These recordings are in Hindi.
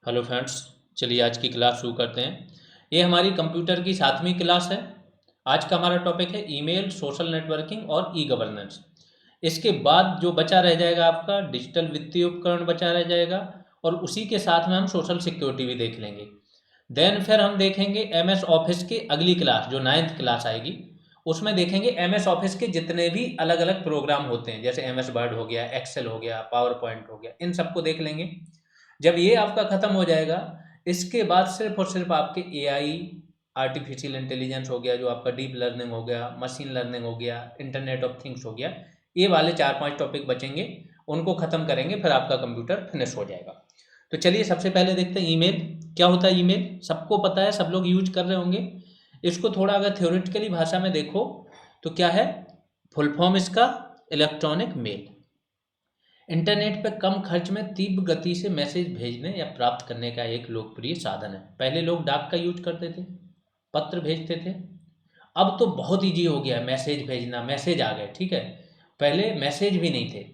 Hello friends. चलिए आज की क्लास शुरू करते हैं। ये हमारी कंप्यूटर की 7वीं क्लास है। आज का हमारा टॉपिक है ईमेल, सोशल नेटवर्किंग और ई गवर्नेंस। इसके बाद जो बचा रह जाएगा आपका डिजिटल वित्तीय उपकरण बचा रह जाएगा, और उसी के साथ में हम सोशल सिक्योरिटी भी देख लेंगे। देन फिर हम देखेंगे एम एस ऑफिस की अगली क्लास जो 9th क्लास आएगी, उसमें देखेंगे एम एस ऑफिस के जितने भी अलग अलग प्रोग्राम होते हैं, जैसे एम एस वर्ड हो गया, एक्सेल हो गया, पावर पॉइंट हो गया, इन सबको देख लेंगे। जब ये आपका खत्म हो जाएगा, इसके बाद सिर्फ और सिर्फ आपके एआई, आर्टिफिशियल इंटेलिजेंस हो गया, जो आपका डीप लर्निंग हो गया, मशीन लर्निंग हो गया, इंटरनेट ऑफ थिंग्स हो गया, ये वाले 4-5 टॉपिक बचेंगे। उनको खत्म करेंगे, फिर आपका कंप्यूटर फिनिश हो जाएगा। तो चलिए सबसे पहले देखते हैं ईमेल क्या होता है। ईमेल सबको पता है, सब लोग यूज कर रहे होंगे। इसको थोड़ा अगर थ्योरेटिकली भाषा में देखो तो क्या है, फुल फॉर्म इसका इलेक्ट्रॉनिक मेल। इंटरनेट पर कम खर्च में तीव्र गति से मैसेज भेजने या प्राप्त करने का एक लोकप्रिय साधन है। पहले लोग डाक का यूज करते थे, पत्र भेजते थे। अब तो बहुत इजी हो गया है मैसेज भेजना, मैसेज आ गए, ठीक है। पहले मैसेज भी नहीं थे,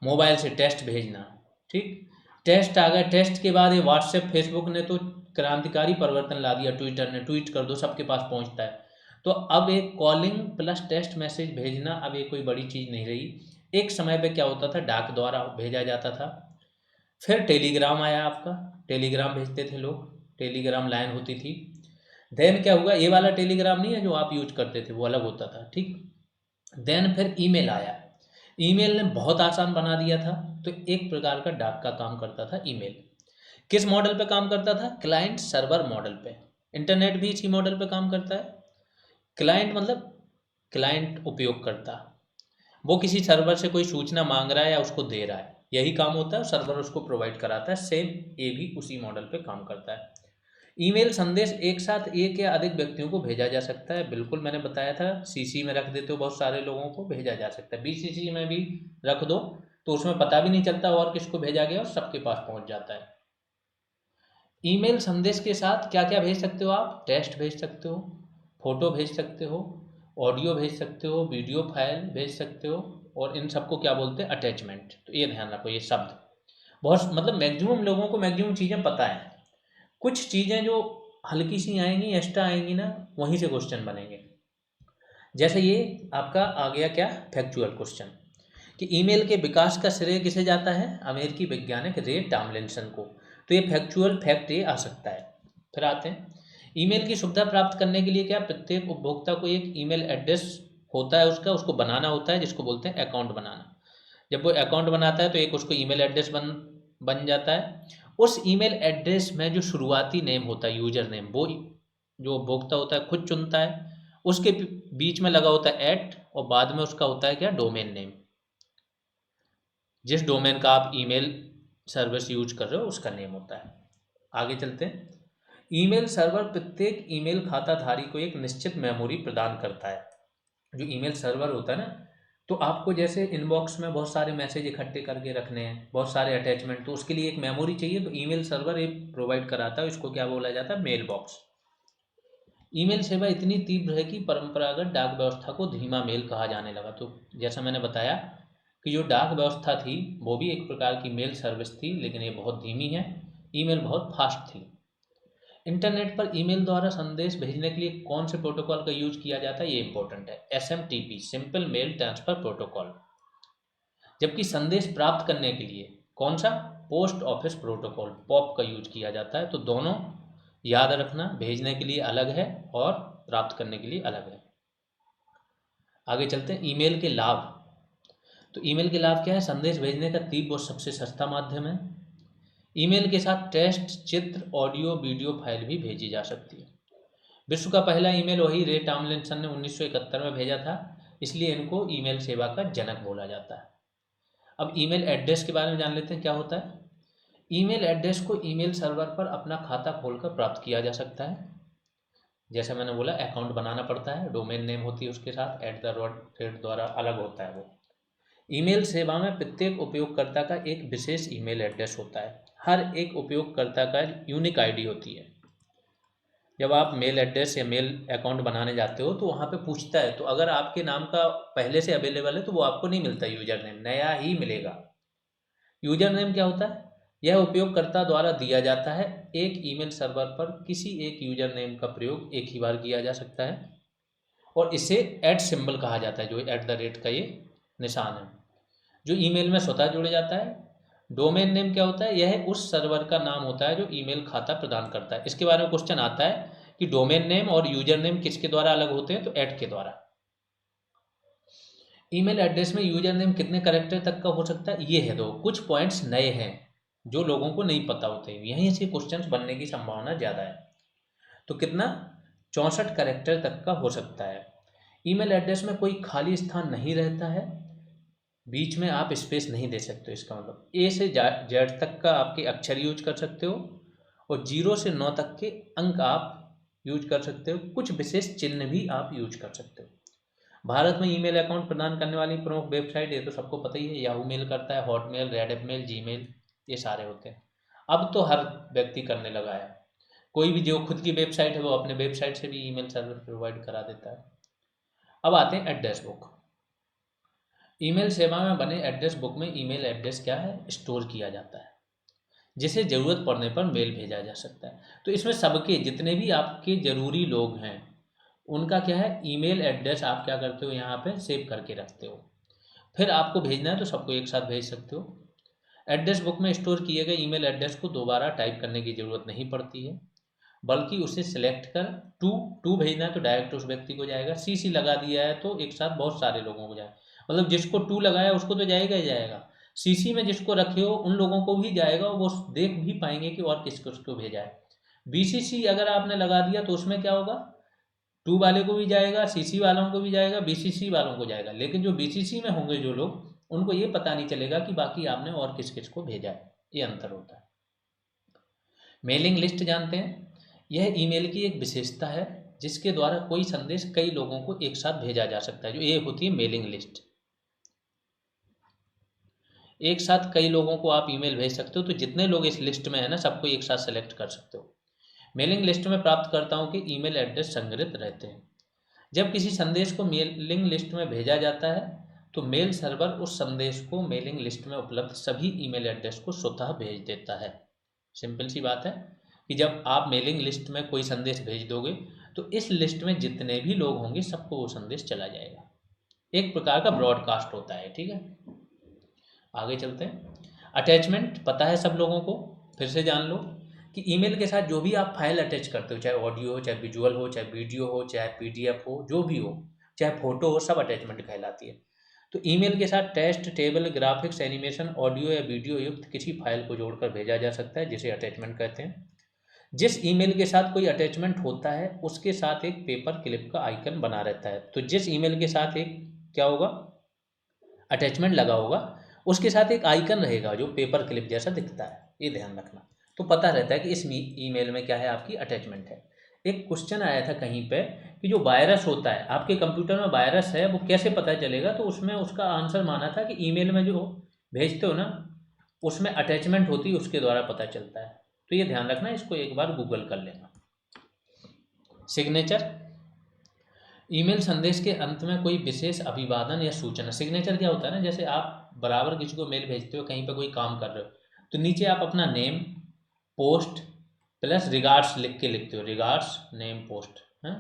मोबाइल से टेक्स्ट भेजना, ठीक। टेक्स्ट आ गए, टेक्स्ट के बाद ये व्हाट्सएप, फेसबुक ने तो क्रांतिकारी परिवर्तन ला दिया। ट्विटर ने ट्वीट कर दो, सबके पास पहुंचता है। तो अब एक कॉलिंग प्लस टेक्स्ट मैसेज भेजना अब ये कोई बड़ी चीज़ नहीं रही। एक समय पे क्या होता था, डाक द्वारा भेजा जाता था। फिर टेलीग्राम आया आपका, टेलीग्राम भेजते थे लोग, टेलीग्राम लाइन होती थी। देन क्या हुआ, ये वाला टेलीग्राम नहीं है जो आप यूज करते थे, वो अलग होता था, ठीक। देन फिर ईमेल आया। ईमेल ने बहुत आसान बना दिया था। तो एक प्रकार का डाक का काम करता था ईमेल। किस मॉडल पे काम करता था, क्लाइंट सर्वर मॉडल पे। इंटरनेट भी इसी मॉडल पे काम करता है। क्लाइंट मतलब क्लाइंट उपयोगकर्ता, वो किसी सर्वर से कोई सूचना मांग रहा है या उसको दे रहा है, यही काम होता है, सर्वर उसको प्रोवाइड कराता है। सेम ये भी उसी मॉडल पे काम करता है। ईमेल संदेश एक साथ एक या अधिक व्यक्तियों को भेजा जा सकता है। बिल्कुल मैंने बताया था, सीसी में रख देते हो, बहुत सारे लोगों को भेजा जा सकता है। बीसीसी में भी रख दो तो उसमें पता भी नहीं चलता और किसको भेजा गया, और सबके पास पहुंच जाता है। ईमेल संदेश के साथ क्या क्या भेज सकते हो आप, टेक्स्ट भेज सकते हो, फोटो भेज सकते हो, ऑडियो भेज सकते हो, वीडियो फाइल भेज सकते हो, और इन सबको क्या बोलते हैं, अटैचमेंट। तो ये ध्यान रखो, ये शब्द बहुत मतलब मैक्सिमम लोगों को मैक्सिमम चीज़ें पता है। कुछ चीज़ें जो हल्की सी आएंगी, एक्स्ट्रा आएंगी ना, वहीं से क्वेश्चन बनेंगे। जैसे ये आपका आ गया क्या, फैक्चुअल क्वेश्चन, कि ईमेल के विकास का श्रेय किसे जाता है, अमेरिकी वैज्ञानिक रे टॉमलिंसन को। तो ये फैक्चुअल फैक्ट ये आ सकता है। फिर आते हैं, ईमेल की सुविधा प्राप्त करने के लिए क्या, प्रत्येक उपभोक्ता को एक ईमेल एड्रेस होता है उसको बनाना होता है, जिसको बोलते हैं अकाउंट बनाना। जब वो अकाउंट बनाता है तो एक उसको ईमेल एड्रेस बन बन जाता है। उस ईमेल एड्रेस में जो शुरुआती नेम होता है, यूजर नेम, वो जो उपभोक्ता होता है खुद चुनता है। उसके बीच में लगा होता है एट, और बाद में उसका होता है क्या, डोमेन नेम। जिस डोमेन का आप ईमेल सर्विस यूज कर रहे हो उसका नेम होता है। आगे चलते हैं। ईमेल सर्वर प्रत्येक ईमेल खाताधारी को एक निश्चित मेमोरी प्रदान करता है। जो ईमेल सर्वर होता है ना, तो आपको जैसे इनबॉक्स में बहुत सारे मैसेज इकट्ठे करके रखने हैं, बहुत सारे अटैचमेंट, तो उसके लिए एक मेमोरी चाहिए। तो ईमेल सर्वर एक प्रोवाइड कराता है, इसको क्या बोला जाता है, मेल बॉक्स। ईमेल सेवा इतनी तीव्र है कि परंपरागत डाक व्यवस्था को धीमा मेल कहा जाने लगा। तो जैसा मैंने बताया कि जो डाक व्यवस्था थी वो भी एक प्रकार की मेल सर्विस थी, लेकिन ये बहुत धीमी है। ईमेल बहुत फास्ट थी। इंटरनेट पर ईमेल द्वारा संदेश भेजने के लिए कौन से प्रोटोकॉल का यूज किया जाता है, ये इंपॉर्टेंट है, SMTP, simple mail transfer protocol. जबकि संदेश प्राप्त करने के लिए कौन सा, पोस्ट ऑफिस प्रोटोकॉल, पॉप का यूज किया जाता है। तो दोनों याद रखना, भेजने के लिए अलग है और प्राप्त करने के लिए अलग है। आगे चलते हैं, ईमेल के लाभ। तो ईमेल के लाभ क्या है, संदेश भेजने का तीव्र और सबसे सस्ता माध्यम है। ईमेल के साथ टेक्स्ट, चित्र, ऑडियो, वीडियो फाइल भी भेजी जा सकती है। विश्व का पहला ईमेल वही रे टॉमलिंसन ने 1971 में भेजा था, इसलिए इनको ईमेल सेवा का जनक बोला जाता है। अब ईमेल एड्रेस के बारे में जान लेते हैं क्या होता है। ईमेल एड्रेस को ईमेल सर्वर पर अपना खाता खोलकर प्राप्त किया जा सकता है। जैसे मैंने बोला, अकाउंट बनाना पड़ता है, डोमेन नेम होती है उसके साथ, एट द रेट द्वारा अलग होता है वो। ईमेल सेवा में प्रत्येक उपयोगकर्ता का एक विशेष ईमेल एड्रेस होता है। हर एक उपयोगकर्ता का यूनिक आईडी होती है। जब आप मेल एड्रेस या मेल अकाउंट बनाने जाते हो तो वहाँ पे पूछता है, तो अगर आपके नाम का पहले से अवेलेबल है तो वो आपको नहीं मिलता, यूजर नेम नया ही मिलेगा। यूजर नेम क्या होता है, यह उपयोगकर्ता द्वारा दिया जाता है। एक ईमेल सर्वर पर किसी एक यूजर नेम का प्रयोग एक ही बार किया जा सकता है और इसे ऐट सिंबल कहा जाता है, जो ऐट द रेट का ये निशान है, जो ईमेल में स्वतः जुड़ जाता है। डोमेन नेम क्या होता है? यह उस सर्वर का नाम होता है जो ईमेल खाता प्रदान करता है। इसके बारे में क्वेश्चन आता है कि डोमेन नेम और यूजर नेम किसके द्वारा अलग होते हैं, तो ऐट के द्वारा। ईमेल एड्रेस में यूजर नेम कितने कैरेक्टर तक का हो सकता है? ये है, दो कुछ पॉइंट्स नए हैं जो लोगों को नहीं पता होते, यहीं से क्वेश्चंस बनने की संभावना ज़्यादा है। तो कितना? 64 कैरेक्टर तक का हो सकता है। ईमेल एड्रेस में कोई खाली स्थान नहीं रहता है, बीच में आप स्पेस नहीं दे सकते। इसका मतलब ए से जेड तक का आपके अक्षर यूज कर सकते हो और 0 से 9 तक के अंक आप यूज कर सकते हो। कुछ विशेष चिन्ह भी आप यूज कर सकते हो। भारत में ईमेल अकाउंट प्रदान करने वाली प्रमुख वेबसाइट, ये तो सबको पता ही है, याहू मेल करता है, हॉटमेल, रेडिफ मेल, जीमेल, ये सारे होते हैं। अब तो हर व्यक्ति करने लगा है, कोई भी जो खुद की वेबसाइट है वो अपने वेबसाइट से भी ईमेल सर्वर प्रोवाइड करा देता है। अब आते हैं एड्रेस बुक। ईमेल सेवा में बने एड्रेस बुक में ईमेल एड्रेस क्या है? स्टोर किया जाता है, जिसे ज़रूरत पड़ने पर मेल भेजा जा सकता है। तो इसमें सबके जितने भी आपके ज़रूरी लोग हैं उनका क्या है? ईमेल एड्रेस आप क्या करते हो? यहाँ पे सेव करके रखते हो, फिर आपको भेजना है तो सबको एक साथ भेज सकते हो। एड्रेस बुक में स्टोर किए गए ईमेल एड्रेस को दोबारा टाइप करने की ज़रूरत नहीं पड़ती है, बल्कि उसे सिलेक्ट कर टू टू भेजना है तो डायरेक्ट उस व्यक्ति को जाएगा। सी लगा दिया है तो एक साथ बहुत सारे लोगों को जाए, मतलब जिसको टू लगाया उसको तो जाएगा ही जाएगा, सीसी में जिसको रखे हो उन लोगों को भी जाएगा, वो देख भी पाएंगे कि और किस किसको भेजा है। बीसीसी अगर आपने लगा दिया तो उसमें क्या होगा? टू वाले को भी जाएगा, सीसी वालों को भी जाएगा, बीसीसी वालों को जाएगा, लेकिन जो बीसीसी में होंगे जो लोग, उनको ये पता नहीं चलेगा कि बाकी आपने और किस किस को भेजा है। ये अंतर होता है। मेलिंग लिस्ट जानते हैं? यह ईमेल की एक विशेषता है जिसके द्वारा कोई संदेश कई लोगों को एक साथ भेजा जा सकता है, जो ये होती है मेलिंग लिस्ट। एक साथ कई लोगों को आप ईमेल भेज सकते हो, तो जितने लोग इस लिस्ट में है ना सबको एक साथ सेलेक्ट कर सकते हो। मेलिंग लिस्ट में प्राप्तकर्ताओं के ईमेल एड्रेस संग्रहित रहते हैं। जब किसी संदेश को मेलिंग लिस्ट में भेजा जाता है तो मेल सर्वर उस संदेश को मेलिंग लिस्ट में उपलब्ध सभी ईमेल एड्रेस को स्वतः भेज देता है। सिंपल सी बात है कि जब आप मेलिंग लिस्ट में कोई संदेश भेज दोगे तो इस लिस्ट में जितने भी लोग होंगे सबको वो संदेश चला जाएगा। एक प्रकार का ब्रॉडकास्ट होता है, ठीक है। आगे चलते हैं। अटैचमेंट पता है सब लोगों को, फिर से जान लो कि ईमेल के साथ जो भी आप फाइल अटैच करते हो, चाहे ऑडियो हो, चाहे विजुअल हो, चाहे वीडियो हो, चाहे पीडीएफ हो, जो भी हो, चाहे फोटो हो, सब अटैचमेंट कहलाती है। तो ईमेल के साथ text, table, graphics, animation, audio या वीडियो युक्त किसी फाइल को जोड़कर भेजा जा सकता है, जिसे अटैचमेंट कहते हैं। जिस ईमेल के साथ कोई अटैचमेंट होता है उसके साथ एक पेपर क्लिप का आइकन बना रहता है। तो जिस ईमेल के साथ एक क्या होगा? अटैचमेंट लगा होगा, उसके साथ एक आइकन रहेगा जो पेपर क्लिप जैसा दिखता है, ये ध्यान रखना। तो पता रहता है कि इस ईमेल में क्या है, आपकी अटैचमेंट है। एक क्वेश्चन आया था कहीं पे कि जो वायरस होता है आपके कंप्यूटर में, वायरस है वो कैसे पता चलेगा? तो उसमें उसका आंसर माना था कि ईमेल में जो भेजते हो ना उसमें अटैचमेंट होती है, उसके द्वारा पता चलता है। तो ये ध्यान रखना, इसको एक बार गूगल कर लेना। सिग्नेचर। ईमेल संदेश के अंत में कोई विशेष अभिवादन या सूचना। सिग्नेचर क्या होता है ना, जैसे आप बराबर किसी को मेल भेजते हो, कहीं पर कोई काम कर रहे हो, तो नीचे आप अपना नेम, पोस्ट प्लस रिगार्ड्स लिख के लिखते हो, रिगार्ड्स, नेम, पोस्ट है।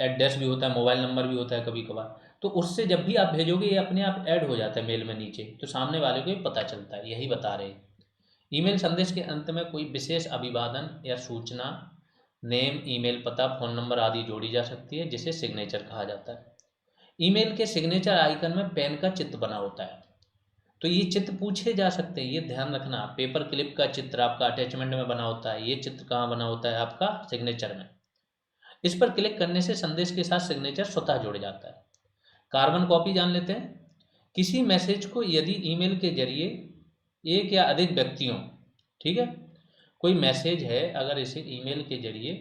एड्रेस भी होता है, मोबाइल नंबर भी होता है कभी कभार, तो उससे जब भी आप भेजोगे ये अपने आप ऐड हो जाता है मेल में नीचे, तो सामने वाले को ये पता चलता है, यही बता रहे हैं। ईमेल संदेश के अंत में कोई विशेष अभिवादन या सूचना, नेम, ईमेल पता, फ़ोन नंबर आदि जोड़ी जा सकती है, जिसे सिग्नेचर कहा जाता है। ईमेल के सिग्नेचर आइकन में पेन का चित्र बना होता है, तो ये चित्र पूछे जा सकते हैं, ये ध्यान रखना। पेपर क्लिप का चित्र आपका अटैचमेंट में बना होता है, ये चित्र कहाँ बना होता है? आपका सिग्नेचर में। इस पर क्लिक करने से संदेश के साथ सिग्नेचर स्वतः जुड़ जाता है। कार्बन कॉपी जान लेते हैं। किसी मैसेज को यदि ईमेल के जरिए एक या अधिक व्यक्तियों, ठीक है, कोई मैसेज है अगर इसे ईमेल के जरिए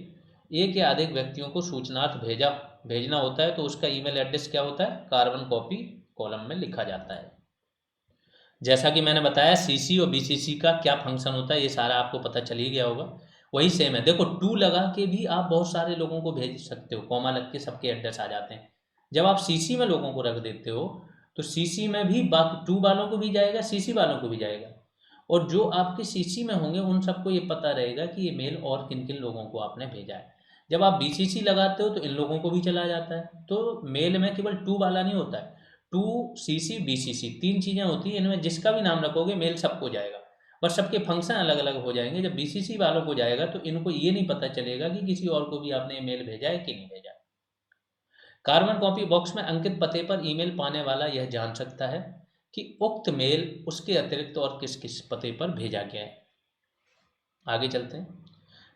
एक या अधिक व्यक्तियों को सूचनार्थ भेजना होता है तो उसका ईमेल एड्रेस क्या होता है? कार्बन कॉपी कॉलम में लिखा जाता है। जैसा कि मैंने बताया सीसी और बीसीसी का क्या फंक्शन होता है ये सारा आपको पता चल ही गया होगा। वही सेम है, देखो टू लगा के भी आप बहुत सारे लोगों को भेज सकते हो, कॉमा लग के सबके एड्रेस आ जाते हैं। जब आप सीसी में लोगों को रख देते हो तो सीसी में भी बाकी टू वालों को भी जाएगा, सीसी वालों को भी जाएगा। और जो आपके सीसी में होंगे उन सबको ये पता रहेगा कि ये मेल और किन किन लोगों को आपने भेजा है। जब आप बीसीसी लगाते हो तो इन लोगों को भी चला जाता है। तो मेल में केवल टू वाला नहीं होता है, टू सीसी बीसीसी तीन चीज़ें होती हैं, इनमें जिसका भी नाम रखोगे मेल सबको जाएगा, बस सबके फंक्शन अलग अलग हो जाएंगे। जब बीसीसी वालों को जाएगा तो इनको ये नहीं पता चलेगा कि किसी और को भी आपने मेल भेजा है कि नहीं भेजा है। कार्बन कॉपी बॉक्स में अंकित पते पर ईमेल पाने वाला यह जान सकता है कि उक्त मेल उसके अतिरिक्त और किस किस पते पर भेजा गया है। आगे चलते हैं।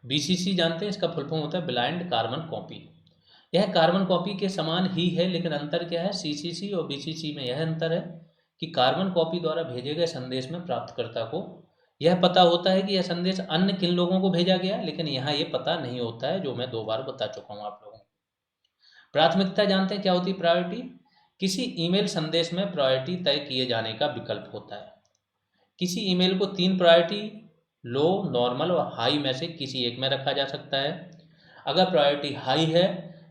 बीसीसी जानते हैं, इसका फुल फॉर्म होता है ब्लाइंड कार्बन कॉपी। यह कार्बन कॉपी के समान ही है, लेकिन अंतर क्या है सीसीसी और बीसीसी में? यह अंतर है कि कार्बन कॉपी द्वारा भेजे गए संदेश में प्राप्तकर्ता को यह पता होता है कि यह संदेश अन्य किन लोगों को भेजा गया, लेकिन यहाँ ये पता नहीं होता है, जो मैं 2 बार बता चुका हूँ आप लोगों को। प्राथमिकता जानते हैं क्या होती है प्रायोरिटी? किसी ईमेल संदेश में प्रायोरिटी तय किए जाने का विकल्प होता है। किसी ईमेल को 3 प्रायोरिटी, लो, नॉर्मल और हाई में से किसी एक में रखा जा सकता है। अगर प्रायोरिटी हाई है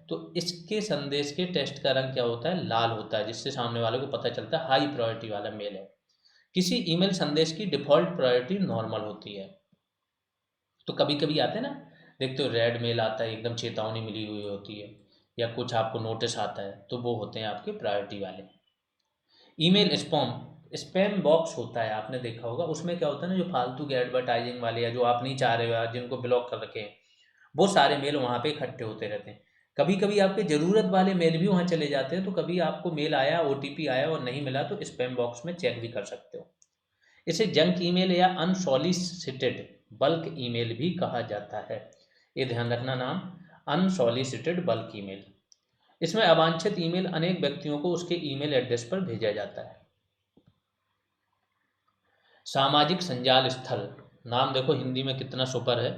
तो इसके संदेश के टेक्स्ट का रंग क्या होता है? लाल होता है, जिससे सामने वाले को पता चलता है हाई प्रायोरिटी वाला मेल है। किसी ईमेल संदेश की डिफ़ॉल्ट प्रायोरिटी नॉर्मल होती है। तो कभी कभी आते हैं ना, देखते हो रेड मेल आता है, एकदम चेतावनी मिली हुई होती है, या कुछ आपको नोटिस आता है, तो वो होते हैं आपके प्रायोरिटी वाले। ईमेल स्पैम, स्पैम बॉक्स होता है, आपने देखा होगा, उसमें क्या होता है ना, जो फालतू के एडवर्टाइजिंग वाले या जो आप नहीं चाह रहे हो या जिनको ब्लॉक कर रखे हैं, वो सारे मेल वहाँ पे इकट्ठे होते रहते हैं। कभी कभी आपके ज़रूरत वाले मेल भी वहाँ चले जाते हैं, तो कभी आपको मेल आया, ओटीपी आया और नहीं मिला तो स्पैम बॉक्स में चेक भी कर सकते हो। इसे जंक ईमेल या अनसॉलिसिटेड बल्क ईमेल भी कहा जाता है। ये ध्यान रखना नाम, अनसॉलिसिटेड बल्क ईमेल। इसमें अवांछित ईमेल अनेक व्यक्तियों को उसके ईमेल एड्रेस पर भेजा जाता है। सामाजिक संजाल स्थल, नाम देखो हिंदी में कितना सुपर है,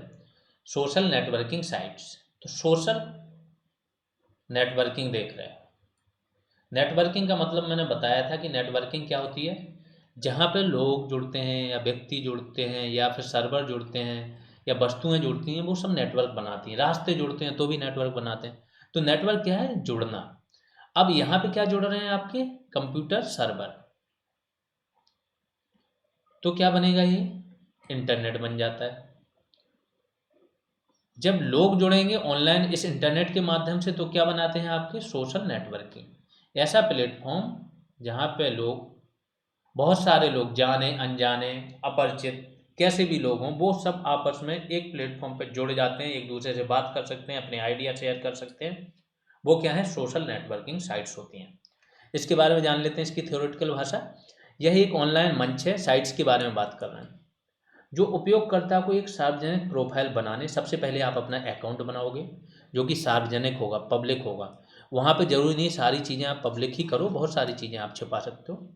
सोशल नेटवर्किंग साइट्स। तो सोशल नेटवर्किंग देख रहे हैं। नेटवर्किंग का मतलब मैंने बताया था कि नेटवर्किंग क्या होती है, जहाँ पे लोग जुड़ते हैं या व्यक्ति जुड़ते हैं या फिर सर्वर जुड़ते हैं या वस्तुएं जुड़ती हैं, वो सब नेटवर्क बनाती हैं। रास्ते जुड़ते हैं तो भी नेटवर्क बनाते हैं। तो नेटवर्क क्या है? जुड़ना। अब यहाँ पे क्या जुड़ रहे हैं? आपके कंप्यूटर सर्वर। तो क्या बनेगा? ये इंटरनेट बन जाता है। जब लोग जुड़ेंगे ऑनलाइन इस इंटरनेट के माध्यम से, तो क्या बनाते हैं? आपके सोशल नेटवर्किंग। ऐसा प्लेटफॉर्म जहाँ पे लोग, बहुत सारे लोग, जाने अनजाने अपरिचित कैसे भी लोग हों, वो सब आपस में एक प्लेटफॉर्म पर जुड़ जाते हैं, एक दूसरे से बात कर सकते हैं, अपने आइडिया शेयर कर सकते हैं। वो क्या है? सोशल नेटवर्किंग साइट्स होती हैं। इसके बारे में जान लेते हैं, इसकी थ्योरेटिकल भाषा। यह एक ऑनलाइन मंच है, साइट्स के बारे में बात कर रहे हैं, जो उपयोगकर्ता को एक सार्वजनिक प्रोफाइल बनाने, सबसे पहले आप अपना अकाउंट बनाओगे जो कि सार्वजनिक होगा, पब्लिक होगा। वहाँ पे जरूरी नहीं सारी चीज़ें आप पब्लिक ही करो, बहुत सारी चीज़ें आप छिपा सकते हो।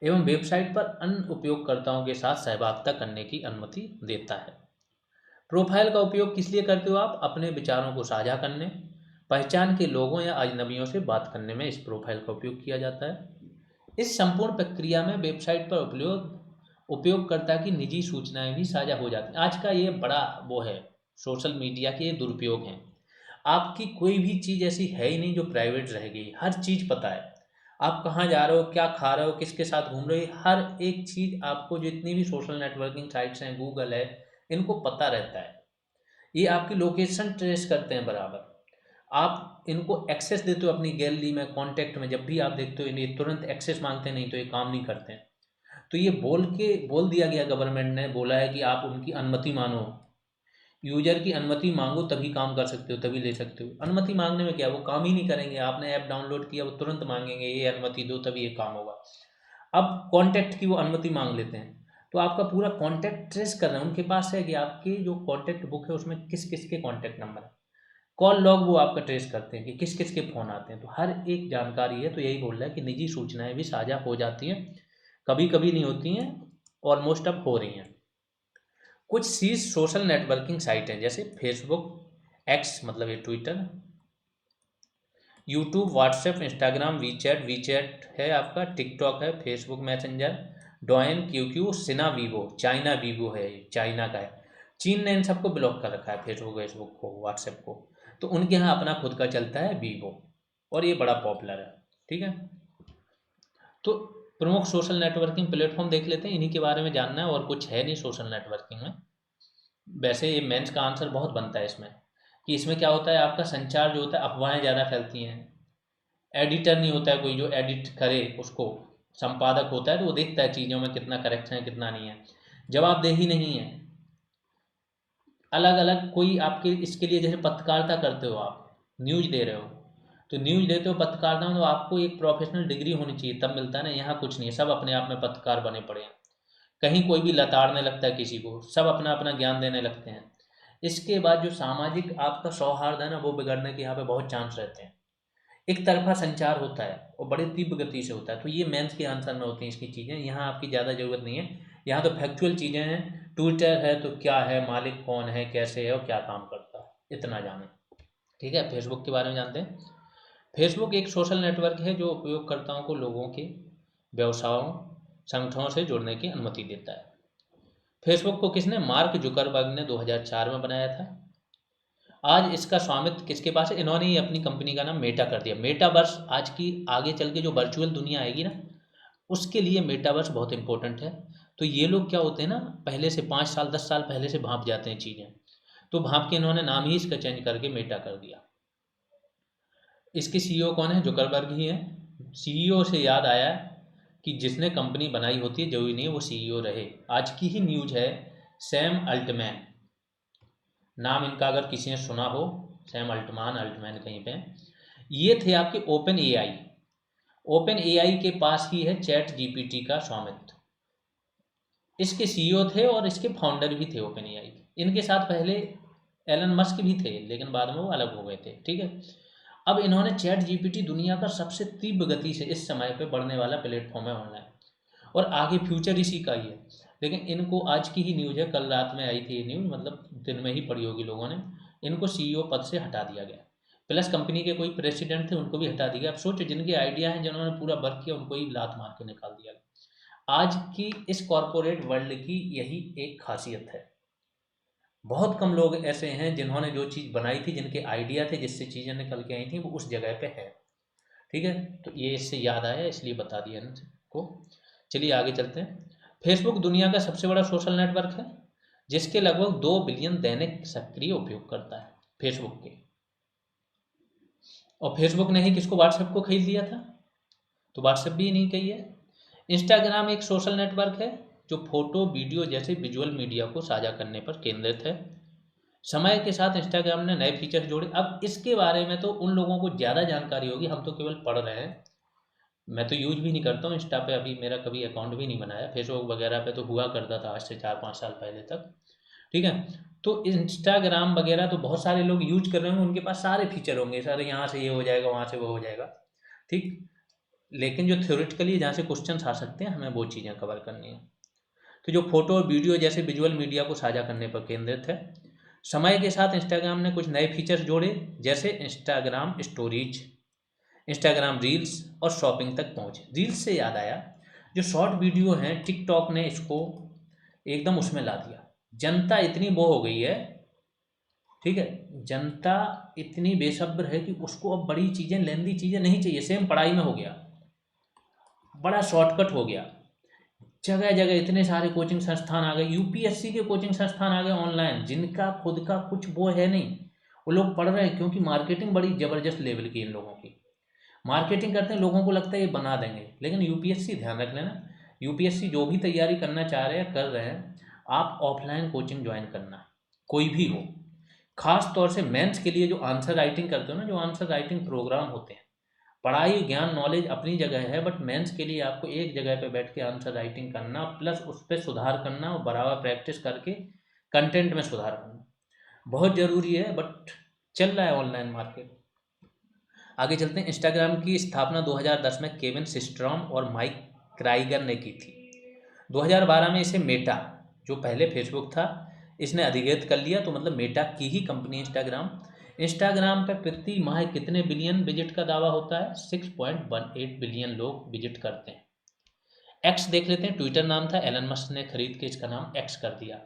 एवं वेबसाइट पर अन्य उपयोगकर्ताओं के साथ सहभागिता करने की अनुमति देता है। प्रोफाइल का उपयोग किस लिए करते हो आप? अपने विचारों को साझा करने, पहचान के लोगों या अजनबियों से बात करने में इस प्रोफाइल का उपयोग किया जाता है। इस संपूर्ण प्रक्रिया में वेबसाइट पर उपयोगकर्ता की निजी सूचनाएं भी साझा हो जाती हैं। आज का ये बड़ा वो है, सोशल मीडिया के ये दुरुपयोग हैं। आपकी कोई भी चीज़ ऐसी है ही नहीं जो प्राइवेट रह गई, हर चीज़ पता है। आप कहाँ जा रहे हो, क्या खा रहे हो, किसके साथ घूम रहे हो, हर एक चीज़ आपको, जितनी भी सोशल नेटवर्किंग साइट्स हैं, गूगल है, इनको पता रहता है। ये आपकी लोकेशन ट्रेस करते हैं बराबर। आप इनको एक्सेस देते हो अपनी गैलरी में, कॉन्टैक्ट में, जब भी आप देखते हो इन्हें तुरंत एक्सेस मांगते हैं, नहीं तो ये काम नहीं करते हैं। तो ये बोल दिया गया, गवर्नमेंट ने बोला है कि आप उनकी अनुमति मानो, यूजर की अनुमति मांगो तभी काम कर सकते हो, तभी ले सकते हो। अनुमति मांगने में क्या, वो काम ही नहीं करेंगे। आपने ऐप डाउनलोड किया, वो तुरंत मांगेंगे ये अनुमति दो तभी ये काम होगा। अब कॉन्टैक्ट की वो अनुमति मांग लेते हैं, तो आपका पूरा कॉन्टैक्ट ट्रेस कर रहे हैं, उनके पास है कि आपकी जो कॉन्टैक्ट बुक है उसमें किस किस के कॉन्टैक्ट नंबर है। कॉल लॉग वो आपका ट्रेस करते हैं कि किस किस के फ़ोन आते हैं, तो हर एक जानकारी है। तो यही बोल रहा है कि निजी सूचनाएं भी साझा हो जाती हैं, कभी कभी नहीं होती हैं, ऑलमोस्ट अब हो रही हैं। कुछ शीर्ष सोशल नेटवर्किंग साइट हैं, जैसे फेसबुक, एक्स मतलब ये Twitter, YouTube, WhatsApp, Instagram, WeChat, WeChat है आपका, टिकटॉक है, फेसबुक मैसेंजर, डॉइन, क्यूक्यू, सिना वीवो, चाइना वीवो है, चाइना का है। चीन ने इन सबको ब्लॉक कर रखा है, फेसबुक वेसबुक को, व्हाट्सएप को। तो उनके यहाँ अपना खुद का चलता है वीवो, और ये बड़ा पॉपुलर है। ठीक है। तो प्रमुख सोशल नेटवर्किंग प्लेटफॉर्म देख लेते हैं, इन्हीं के बारे में जानना है और कुछ है नहीं सोशल नेटवर्किंग में। वैसे ये मेंस का आंसर बहुत बनता है इसमें, कि इसमें क्या होता है, आपका संचार जो होता है, अफवाहें ज़्यादा फैलती हैं, एडिटर नहीं होता है कोई जो एडिट करे उसको, संपादक होता है तो वो देखता है चीज़ों में कितना करेक्ट है कितना नहीं है, जवाबदेही नहीं है। अलग अलग कोई आपके इसके लिए, जैसे पत्रकारिता करते हो आप, न्यूज़ दे रहे हो, तो न्यूज़ देते हो पत्रकारिता में, तो आपको एक प्रोफेशनल डिग्री होनी चाहिए तब मिलता है ना, यहाँ कुछ नहीं है, सब अपने आप में पत्रकार बने पड़े हैं। कहीं कोई भी लताड़ने लगता है किसी को, सब अपना अपना ज्ञान देने लगते हैं। इसके बाद जो सामाजिक आपका सौहार्द है ना, वो बिगड़ने के यहाँ पे बहुत चांस रहते हैं। एक तरफा संचार होता है और बड़ी तीव्र गति से होता है, तो ये मेंस के आंसर में होती हैं इसकी चीज़ें, यहाँ आपकी ज़्यादा ज़रूरत नहीं है। यहाँ तो फैक्चुअल चीज़ें हैं, ट्विटर है तो क्या है, मालिक कौन है, कैसे है और क्या काम करता है, इतना जाने। ठीक है, फेसबुक के बारे में जानते हैं। फेसबुक एक सोशल नेटवर्क है जो उपयोगकर्ताओं को लोगों के व्यवसायों, संगठनों से जुड़ने की अनुमति देता है। फेसबुक को किसने, मार्क जुकरबर्ग ने 2004 में बनाया था। आज इसका स्वामित्व किसके पास है, इन्होंने ही अपनी कंपनी का नाम मेटा कर दिया। मेटावर्स आज की आगे चल के जो वर्चुअल दुनिया आएगी ना, उसके लिए मेटावर्स बहुत इंपॉर्टेंट है। तो ये लोग क्या होते हैं ना, पहले से 5 साल 10 साल पहले से भांप जाते हैं चीज़ें, तो भांप के इन्होंने नाम ही इसका चेंज करके मेटा कर दिया। इसके सीईओ कौन है, जुकरबर्ग ही है। सीईओ से याद आया कि जिसने कंपनी बनाई होती है जरूरी नहीं है वो सीईओ रहे। आज की ही न्यूज है, सैम अल्टमैन, नाम इनका अगर किसी ने सुना हो, सैम अल्टमान अल्टमैन कहीं पे, ये थे आपके ओपन एआई। ओपन एआई के पास ही है चैट जीपीटी का स्वामित्व, इसके सीईओ थे और इसके फाउंडर भी थे ओपन एआई। इनके साथ पहले एलन मस्क भी थे, लेकिन बाद में वो अलग हो गए थे। ठीक है, अब इन्होंने चैट जीपीटी दुनिया का सबसे तीव्र गति से इस समय पे बढ़ने वाला प्लेटफॉर्म है ऑनलाइन, और आगे फ्यूचर इसी का ही है। लेकिन इनको आज की ही न्यूज़ है, कल रात में आई थी ये न्यूज़, मतलब दिन में ही पढ़ी होगी लोगों ने, इनको सीईओ पद से हटा दिया गया। प्लस कंपनी के कोई प्रेसिडेंट थे उनको भी हटा दिया गया। अब सोचो, जिनके आइडिया हैं, जिन्होंने पूरा वर्क किया, उनको ही लात मार के निकाल दिया गया। आज की इस कॉरपोरेट वर्ल्ड की यही एक खासियत है। बहुत कम लोग ऐसे हैं जिन्होंने जो चीज़ बनाई थी, जिनके आइडिया थे, जिससे चीज़ें निकल के आई थी, वो उस जगह पे है। ठीक है, तो ये इससे याद आया इसलिए बता दिया इनको। चलिए आगे चलते हैं। फेसबुक दुनिया का सबसे बड़ा सोशल नेटवर्क है, जिसके लगभग 2 बिलियन दैनिक सक्रिय उपयोग करता है फेसबुक के। और फेसबुक ने ही किसको, व्हाट्सएप को खरीद लिया था, तो व्हाट्सएप भी नहीं कही है। इंस्टाग्राम एक सोशल नेटवर्क है जो फोटो वीडियो जैसे विजुअल मीडिया को साझा करने पर केंद्रित है। समय के साथ इंस्टाग्राम ने नए फीचर जोड़े। अब इसके बारे में तो उन लोगों को ज़्यादा जानकारी होगी, हम तो केवल पढ़ रहे हैं। मैं तो यूज भी नहीं करता हूँ इंस्टा पे, अभी मेरा कभी अकाउंट भी नहीं बनाया। फेसबुक वगैरह पे तो हुआ करता था आज से 4-5 साल पहले तक। ठीक है, तो इंस्टाग्राम वगैरह तो बहुत सारे लोग यूज कर रहे होंगे, उनके पास सारे फीचर होंगे, सारे यहाँ से ये हो जाएगा, वहाँ से वो हो जाएगा। ठीक, लेकिन जो थ्योरेटिकली जहाँ से क्वेश्चन आ सकते हैं, हमें वो चीज़ें कवर करनी है। तो जो फोटो और वीडियो जैसे विजुअल मीडिया को साझा करने पर केंद्रित है। समय के साथ इंस्टाग्राम ने कुछ नए फीचर्स जोड़े, जैसे इंस्टाग्राम स्टोरीज, इंस्टाग्राम रील्स और शॉपिंग तक पहुँचे। रील्स से याद आया, जो शॉर्ट वीडियो हैं, टिकटॉक ने इसको एकदम उसमें ला दिया। जनता इतनी वो हो गई है, ठीक है, जनता इतनी बेसब्र है कि उसको अब बड़ी चीज़ें, लेंदी चीज़ें नहीं चाहिए। सेम पढ़ाई में हो गया, बड़ा शॉर्टकट हो गया। जगह जगह इतने सारे कोचिंग संस्थान आ गए, यूपीएससी के कोचिंग संस्थान आ गए ऑनलाइन, जिनका खुद का कुछ वो है नहीं, वो लोग पढ़ रहे हैं क्योंकि मार्केटिंग बड़ी ज़बरदस्त लेवल की इन लोगों की। मार्केटिंग करते हैं, लोगों को लगता है ये बना देंगे। लेकिन यूपीएससी, ध्यान रख लेना, यूपीएससी जो भी तैयारी करना चाह रहे हैं, कर रहे हैं, आप ऑफलाइन कोचिंग ज्वाइन करना, कोई भी हो। खास तौर से मेंस के लिए जो आंसर राइटिंग करते हो ना, जो आंसर राइटिंग प्रोग्राम होते हैं, पढ़ाई ज्ञान नॉलेज अपनी जगह है, बट मेंस के लिए आपको एक जगह पे बैठ के आंसर राइटिंग करना, प्लस उस पर सुधार करना और बराबर प्रैक्टिस करके कंटेंट में सुधार करना बहुत ज़रूरी है। बट चल रहा है ऑनलाइन मार्केट। आगे चलते हैं। इंस्टाग्राम की स्थापना 2010 में केविन सिस्ट्रॉम और माइक क्राइगर ने की थी। 2012 में इसे मेटा, जो पहले फेसबुक था, इसने अधिकृत कर लिया। तो मतलब मेटा की ही कंपनी इंस्टाग्राम। इंस्टाग्राम पे प्रति माह कितने बिलियन विजिट का दावा होता है, 6.18 बिलियन लोग विजिट करते हैं। एक्स देख लेते हैं। ट्विटर नाम था, एलन मस्क ने खरीद के इसका नाम एक्स कर दिया।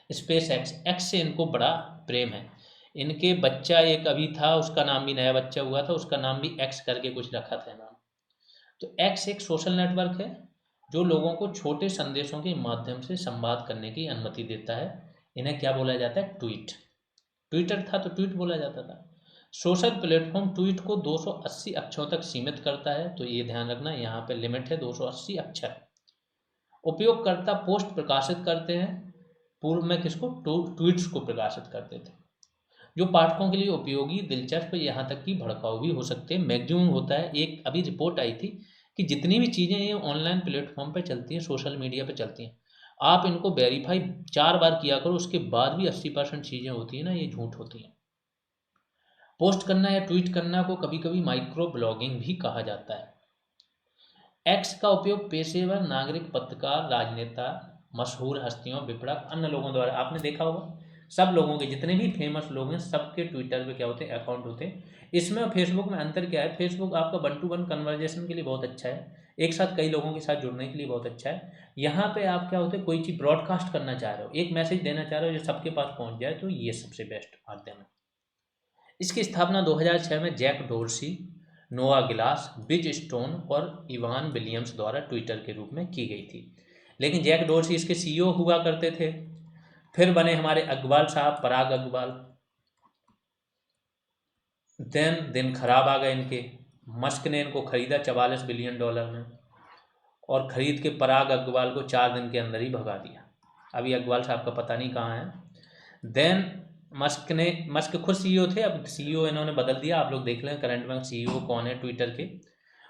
स्पेस एक्स, एक्स से इनको बड़ा प्रेम है। इनके बच्चा एक अभी था, उसका नाम भी, नया बच्चा हुआ था, उसका नाम भी एक्स करके कुछ रखा था नाम। तो एक्स एक सोशल नेटवर्क है जो लोगों को छोटे संदेशों के माध्यम से संवाद करने की अनुमति देता है। इन्हें क्या बोला जाता है? ट्वीट। ट्विटर था तो ट्वीट बोला जाता था। सोशल प्लेटफॉर्म ट्वीट को 280 अक्षरों तक सीमित करता है, तो ये ध्यान रखना, यहाँ पे लिमिट है 280 अक्षर। उपयोगकर्ता पोस्ट प्रकाशित करते हैं, पूर्व में किसको? ट्वीट्स को प्रकाशित करते थे, जो पाठकों के लिए उपयोगी, दिलचस्प, यहाँ तक कि भड़काऊ भी हो सकते हैं। मैक्सिमम होता है, एक अभी रिपोर्ट आई थी कि जितनी भी चीज़ें ये ऑनलाइन प्लेटफॉर्म पे चलती हैं, सोशल मीडिया पे चलती हैं, आप इनको वेरीफाई 4 बार किया करो, उसके बाद भी 80% चीज़ें होती हैं ना, ये झूठ होती हैं। पोस्ट करना या ट्वीट करना को कभी कभी माइक्रो ब्लॉगिंग भी कहा जाता है। एक्स का उपयोग पेशेवर, नागरिक, पत्रकार, राजनेता, मशहूर हस्तियों, विपणक, अन्य लोगों द्वारा, आपने देखा होगा सब लोगों के, जितने भी फेमस लोग हैं सबके ट्विटर पे क्या होते हैं? अकाउंट होते हैं। इसमें और फेसबुक में अंतर क्या है? फेसबुक आपका 1-to-1 कन्वर्जेशन के लिए बहुत अच्छा है, एक साथ कई लोगों के साथ जुड़ने के लिए बहुत अच्छा है। यहाँ पे आप क्या होते हैं, कोई चीज़ ब्रॉडकास्ट करना चाह रहे हो, एक मैसेज देना चाह रहे हो जो सबके पास पहुँच जाए, तो ये सबसे बेस्ट माध्यम है। इसकी स्थापना 2006 में जैक डोर्सी, नोआ गिलास, बिज स्टोन और इवान विलियम्स द्वारा ट्विटर के रूप में की गई थी। लेकिन जैक डोर्सी इसके सीईओ हुआ करते थे। फिर बने हमारे अग्रवाल साहब, पराग अग्रवाल। दिन खराब आ गए इनके। मस्क ने इनको खरीदा $44 बिलियन में, और खरीद के पराग अग्रवाल को 4 दिन के अंदर ही भगा दिया। अभी अग्रवाल साहब का पता नहीं कहाँ है। देन मस्क खुद सीईओ थे, अब सीईओ इन्होंने बदल दिया। आप लोग देख लें करंट में सीईओ कौन है ट्विटर के।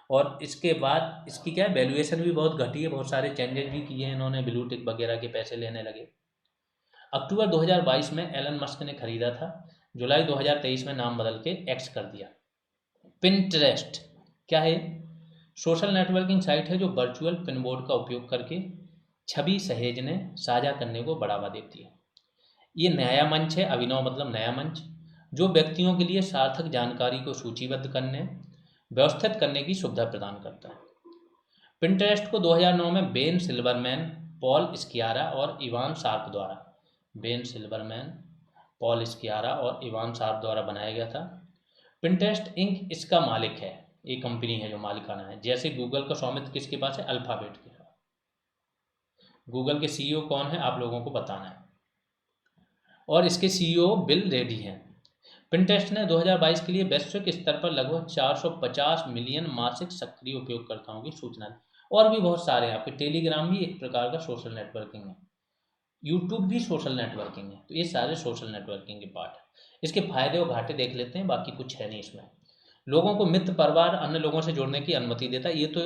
और इसके बाद इसकी क्या है, वैल्यूएशन भी बहुत घटी है, बहुत सारे चेंजेस भी किए हैं इन्होंने, ब्लू टिक वगैरह के पैसे लेने लगे। अक्टूबर 2022 में एलन मस्क ने खरीदा था। जुलाई 2023 में नाम बदल के एक्स कर दिया। पिंटरेस्ट क्या है? सोशल नेटवर्किंग साइट है जो वर्चुअल पिनबोर्ड का उपयोग करके छवि सहेजने, साझा करने को बढ़ावा देती है। ये नया मंच है, अभिनव मतलब नया मंच, जो व्यक्तियों के लिए सार्थक जानकारी को सूचीबद्ध करने, व्यवस्थित करने की सुविधा प्रदान करता है। पिंटरेस्ट को 2009 में बेन सिल्वरमैन, पॉल स्कियारा और इवान शार्प द्वारा बेन सिल्वरमैन, पॉल स्कियारा और इवान शार्प द्वारा बनाया गया था। पिंटरेस्ट इंक इसका मालिक है, ये कंपनी है जो मालिकाना है। जैसे गूगल का स्वामित्व किसके पास है? अल्फाबेट के पास। गूगल के सीईओ कौन है आप लोगों को बताना है, और इसके सीईओ बिल रेडी हैं। पिंटरेस्ट ने 2022 के लिए वैश्विक स्तर पर लगभग 450 मिलियन मासिक सक्रिय उपयोगकर्ताओं की सूचना दी। और भी बहुत सारे हैं आपके, टेलीग्राम भी एक प्रकार का सोशल नेटवर्किंग है, यूट्यूब भी सोशल नेटवर्किंग है, तो ये सारे सोशल नेटवर्किंग के पार्ट है। इसके फायदे और घाटे देख लेते हैं, बाकी कुछ है नहीं इसमें। लोगों को मित्र, परिवार, अन्य लोगों से जुड़ने की अनुमति देता है, ये तो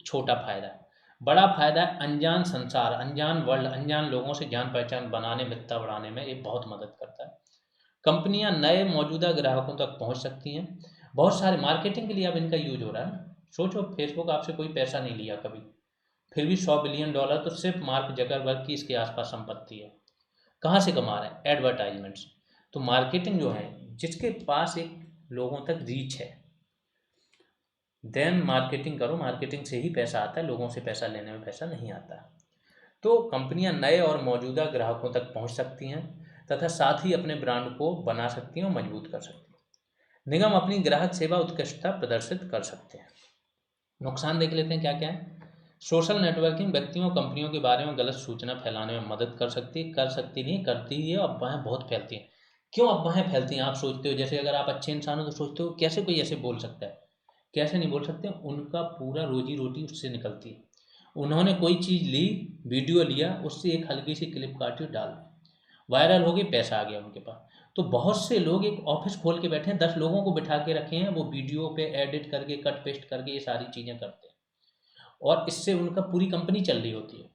छोटा फायदा है। बड़ा फायदा है अनजान संसार, अनजान वर्ल्ड, अनजान लोगों से जान पहचान बनाने, मित्रता बढ़ाने में ये बहुत मदद करता है। कंपनियां नए मौजूदा ग्राहकों तक पहुंच सकती हैं, बहुत सारे मार्केटिंग के लिए अब इनका यूज हो रहा है ना। सोचो फेसबुक आपसे कोई पैसा नहीं लिया कभी, फिर भी $100 बिलियन तो सिर्फ मार्क जकरबर्ग की इसके आसपास संपत्ति है। कहाँ से कमा रहे हैं? एडवर्टाइजमेंट्स। तो मार्केटिंग जो है, जिसके पास एक लोगों तक रीच है, देन मार्केटिंग करो, मार्केटिंग से ही पैसा आता है, लोगों से पैसा लेने में पैसा नहीं आता। तो कंपनियां नए और मौजूदा ग्राहकों तक पहुंच सकती हैं, तथा साथ ही अपने ब्रांड को बना सकती हैं और मजबूत कर सकती हैं। निगम अपनी ग्राहक सेवा उत्कृष्टता प्रदर्शित कर सकते हैं। नुकसान देख लेते हैं क्या क्या है। सोशल नेटवर्किंग व्यक्तियों, कंपनियों के बारे में गलत सूचना फैलाने में मदद कर सकती नहीं, करती ही है। अफवाहें बहुत फैलती हैं। क्यों अफवाहें फैलती हैं? आप सोचते हो जैसे अगर आप अच्छे इंसान हो तो सोचते हो कैसे कोई ऐसे बोल सकता है? कैसे नहीं बोल सकते, उनका पूरा रोजी रोटी उससे निकलती है। उन्होंने कोई चीज़ ली, वीडियो लिया, उससे एक हल्की सी क्लिप काटी और डाल दी, वायरल हो गई, पैसा आ गया उनके पास। तो बहुत से लोग एक ऑफिस खोल के बैठे हैं, 10 लोगों को बिठा के रखे हैं, वो वीडियो पे एडिट करके, कट पेस्ट करके ये सारी चीज़ें करते हैं, और इससे उनका पूरी कंपनी चल रही होती है।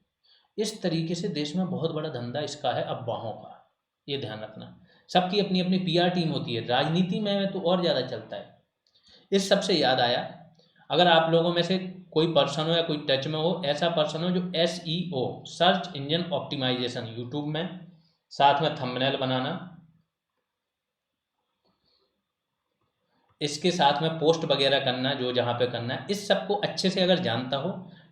इस तरीके से देश में बहुत बड़ा धंधा इसका है अफवाहों का, ये ध्यान रखना। सबकी अपनी अपनी पीआर टीम होती है, राजनीति में तो और ज़्यादा चलता है। इस सबसे याद आया, अगर आप लोगों में से कोई पर्सन हो या कोई टच में हो, ऐसा पर्सन हो जो SEO, search engine optimisation, YouTube में, साथ में थंबनेल बनाना, इसके साथ में पोस्ट वगैरह करना, जो जहाँ पे करना है, इस सब को अच्छे से अगर जानता हो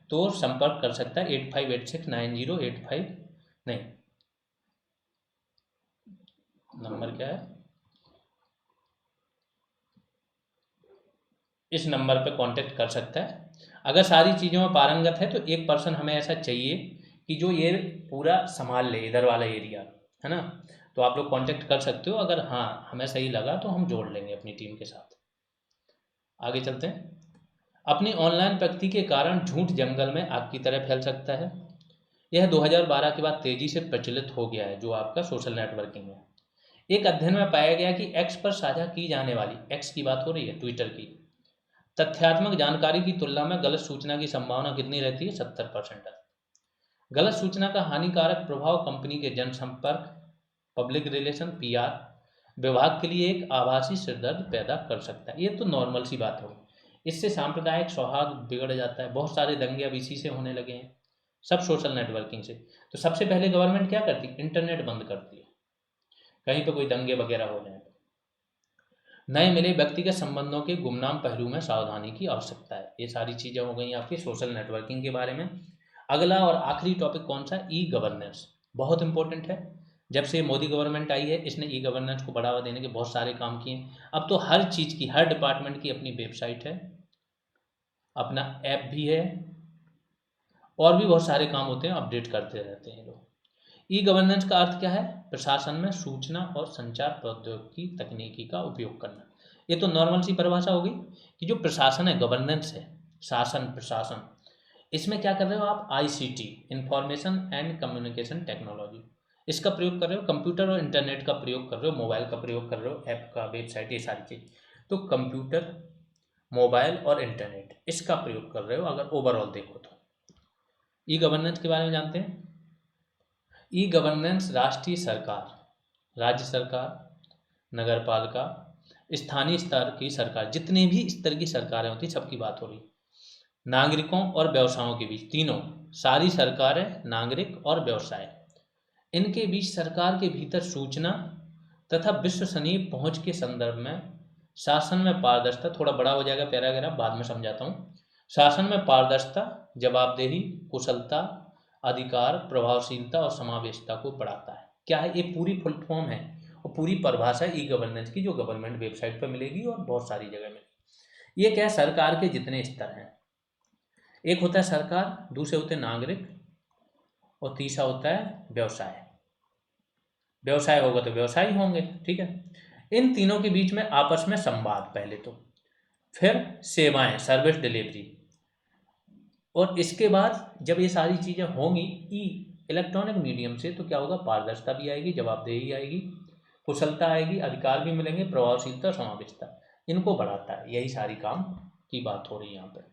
तो संपर्क कर सकता है 85869085, नहीं, नंबर क्या है, इस नंबर पे कांटेक्ट कर सकता है। अगर सारी चीज़ों में पारंगत है तो एक पर्सन हमें ऐसा चाहिए कि जो ये पूरा संभाल ले इधर वाला एरिया, है ना। तो आप लोग कांटेक्ट कर सकते हो, अगर हाँ हमें सही लगा तो हम जोड़ लेंगे अपनी टीम के साथ। आगे चलते हैं। अपनी ऑनलाइन प्रगति के कारण झूठ जंगल में आग की तरह फैल सकता है। यह 2012 के बाद तेजी से प्रचलित हो गया है, जो आपका सोशल नेटवर्किंग है। एक अध्ययन में पाया गया कि एक्स पर साझा की जाने वाली, एक्स की बात हो रही है, ट्विटर की, तथ्यात्मक जानकारी की तुलना में गलत सूचना की संभावना कितनी रहती है? 70%। गलत सूचना का हानिकारक प्रभाव कंपनी के जनसंपर्क, पब्लिक रिलेशन, पीआर विभाग के लिए एक आभासी सिरदर्द पैदा कर सकता है। ये तो नॉर्मल सी बात हो, इससे सांप्रदायिक सौहार्द बिगड़ जाता है। बहुत सारे दंगे अब इसी से होने लगे हैं, सब सोशल नेटवर्किंग से। तो सबसे पहले गवर्नमेंट क्या करती है? इंटरनेट बंद करती है, कहीं पे कोई दंगे वगैरह हो जाए। नए मिले व्यक्तिगत संबंधों के गुमनाम पहलू में सावधानी की आवश्यकता है। ये सारी चीज़ें हो गई आपकी सोशल नेटवर्किंग के बारे में। अगला और आखिरी टॉपिक कौन सा? E governance. बहुत इंपॉर्टेंट है। जब से मोदी गवर्नमेंट आई है, इसने ई गवर्नेंस को बढ़ावा देने के बहुत सारे काम किए। अब तो हर चीज़ की, हर डिपार्टमेंट की अपनी वेबसाइट है, अपना ऐप भी है, और भी बहुत सारे काम होते हैं, अपडेट करते रहते हैं लोग। ई गवर्नेंस का अर्थ क्या है? प्रशासन में सूचना और संचार प्रौद्योगिकी तकनीकी का उपयोग करना। ये तो नॉर्मल सी परिभाषा होगी कि जो प्रशासन है, गवर्नेंस है, शासन, प्रशासन, इसमें क्या कर रहे हो आप? ICT, information and communication technology, इसका प्रयोग कर रहे हो। कंप्यूटर और इंटरनेट का प्रयोग कर रहे हो, मोबाइल का प्रयोग कर रहे हो, ऐप का, वेबसाइट, ये सारी चीज़। तो कंप्यूटर, मोबाइल और इंटरनेट, इसका प्रयोग कर रहे हो अगर ओवरऑल देखो तो। ई गवर्नेंस के बारे में जानते हैं। ई गवर्नेंस राष्ट्रीय सरकार, राज्य सरकार, नगर पालिका, स्थानीय स्तर की सरकार, जितने भी स्तर की सरकारें होती, सबकी बात हो रही। नागरिकों और व्यवसायों के बीच, तीनों, सारी सरकारें, नागरिक और व्यवसाय, इनके बीच सरकार के भीतर सूचना तथा विश्वसनीय पहुंच के संदर्भ में शासन में पारदर्शिता, थोड़ा बड़ा हो जाएगा पैराग्राफ, बाद में समझाता हूँ। शासन में पारदर्शिता, जवाबदेही, कुशलता, अधिकार, प्रभावशीलता और समावेशिता को बढ़ाता है। क्या है? ये पूरी फुल फॉर्म है और पूरी परिभाषा ई गवर्नेंस की, जो गवर्नमेंट वेबसाइट पर मिलेगी और बहुत सारी जगह मिलेगी। ये क्या है? सरकार के जितने स्तर हैं, एक होता है सरकार, दूसरे होते हैं नागरिक, और तीसरा होता है व्यवसाय। व्यवसाय होगा तो व्यवसायी होंगे, ठीक है। इन तीनों के बीच में आपस में संवाद पहले तो, फिर सेवाएं, सर्विस डिलीवरी, और इसके बाद जब ये सारी चीज़ें होंगी ई इलेक्ट्रॉनिक मीडियम से, तो क्या होगा? पारदर्शिता भी आएगी, जवाबदेही आएगी, कुशलता आएगी, अधिकार भी मिलेंगे, प्रभावशीलता, समावेशिता, इनको बढ़ाता है। यही सारी काम की बात हो रही है यहाँ पर।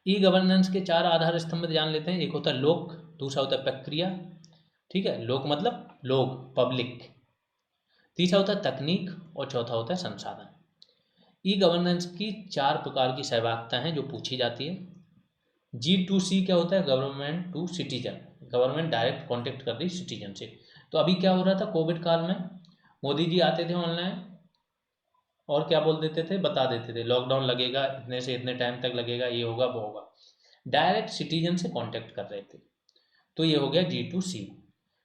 ई गवर्नेंस के 4 आधार स्तंभ जान लेते हैं। एक होता है लोक, दूसरा होता है प्रक्रिया, ठीक है, लोक मतलब लोग, पब्लिक, तीसरा होता है तकनीक, और चौथा होता है संसाधन। ई गवर्नेंस की 4 प्रकार की सहभागिता हैं जो पूछी जाती है। G2C क्या होता है? Government to citizen, government direct contact कर रही सिटीजन से। तो अभी क्या हो रहा था कोविड काल में, मोदी जी आते थे ऑनलाइन और क्या बोल देते थे? बता देते थे लॉकडाउन लगेगा, इतने से इतने टाइम तक लगेगा, ये होगा वो होगा, डायरेक्ट सिटीजन से कांटेक्ट कर रहे थे। तो ये हो गया G2C,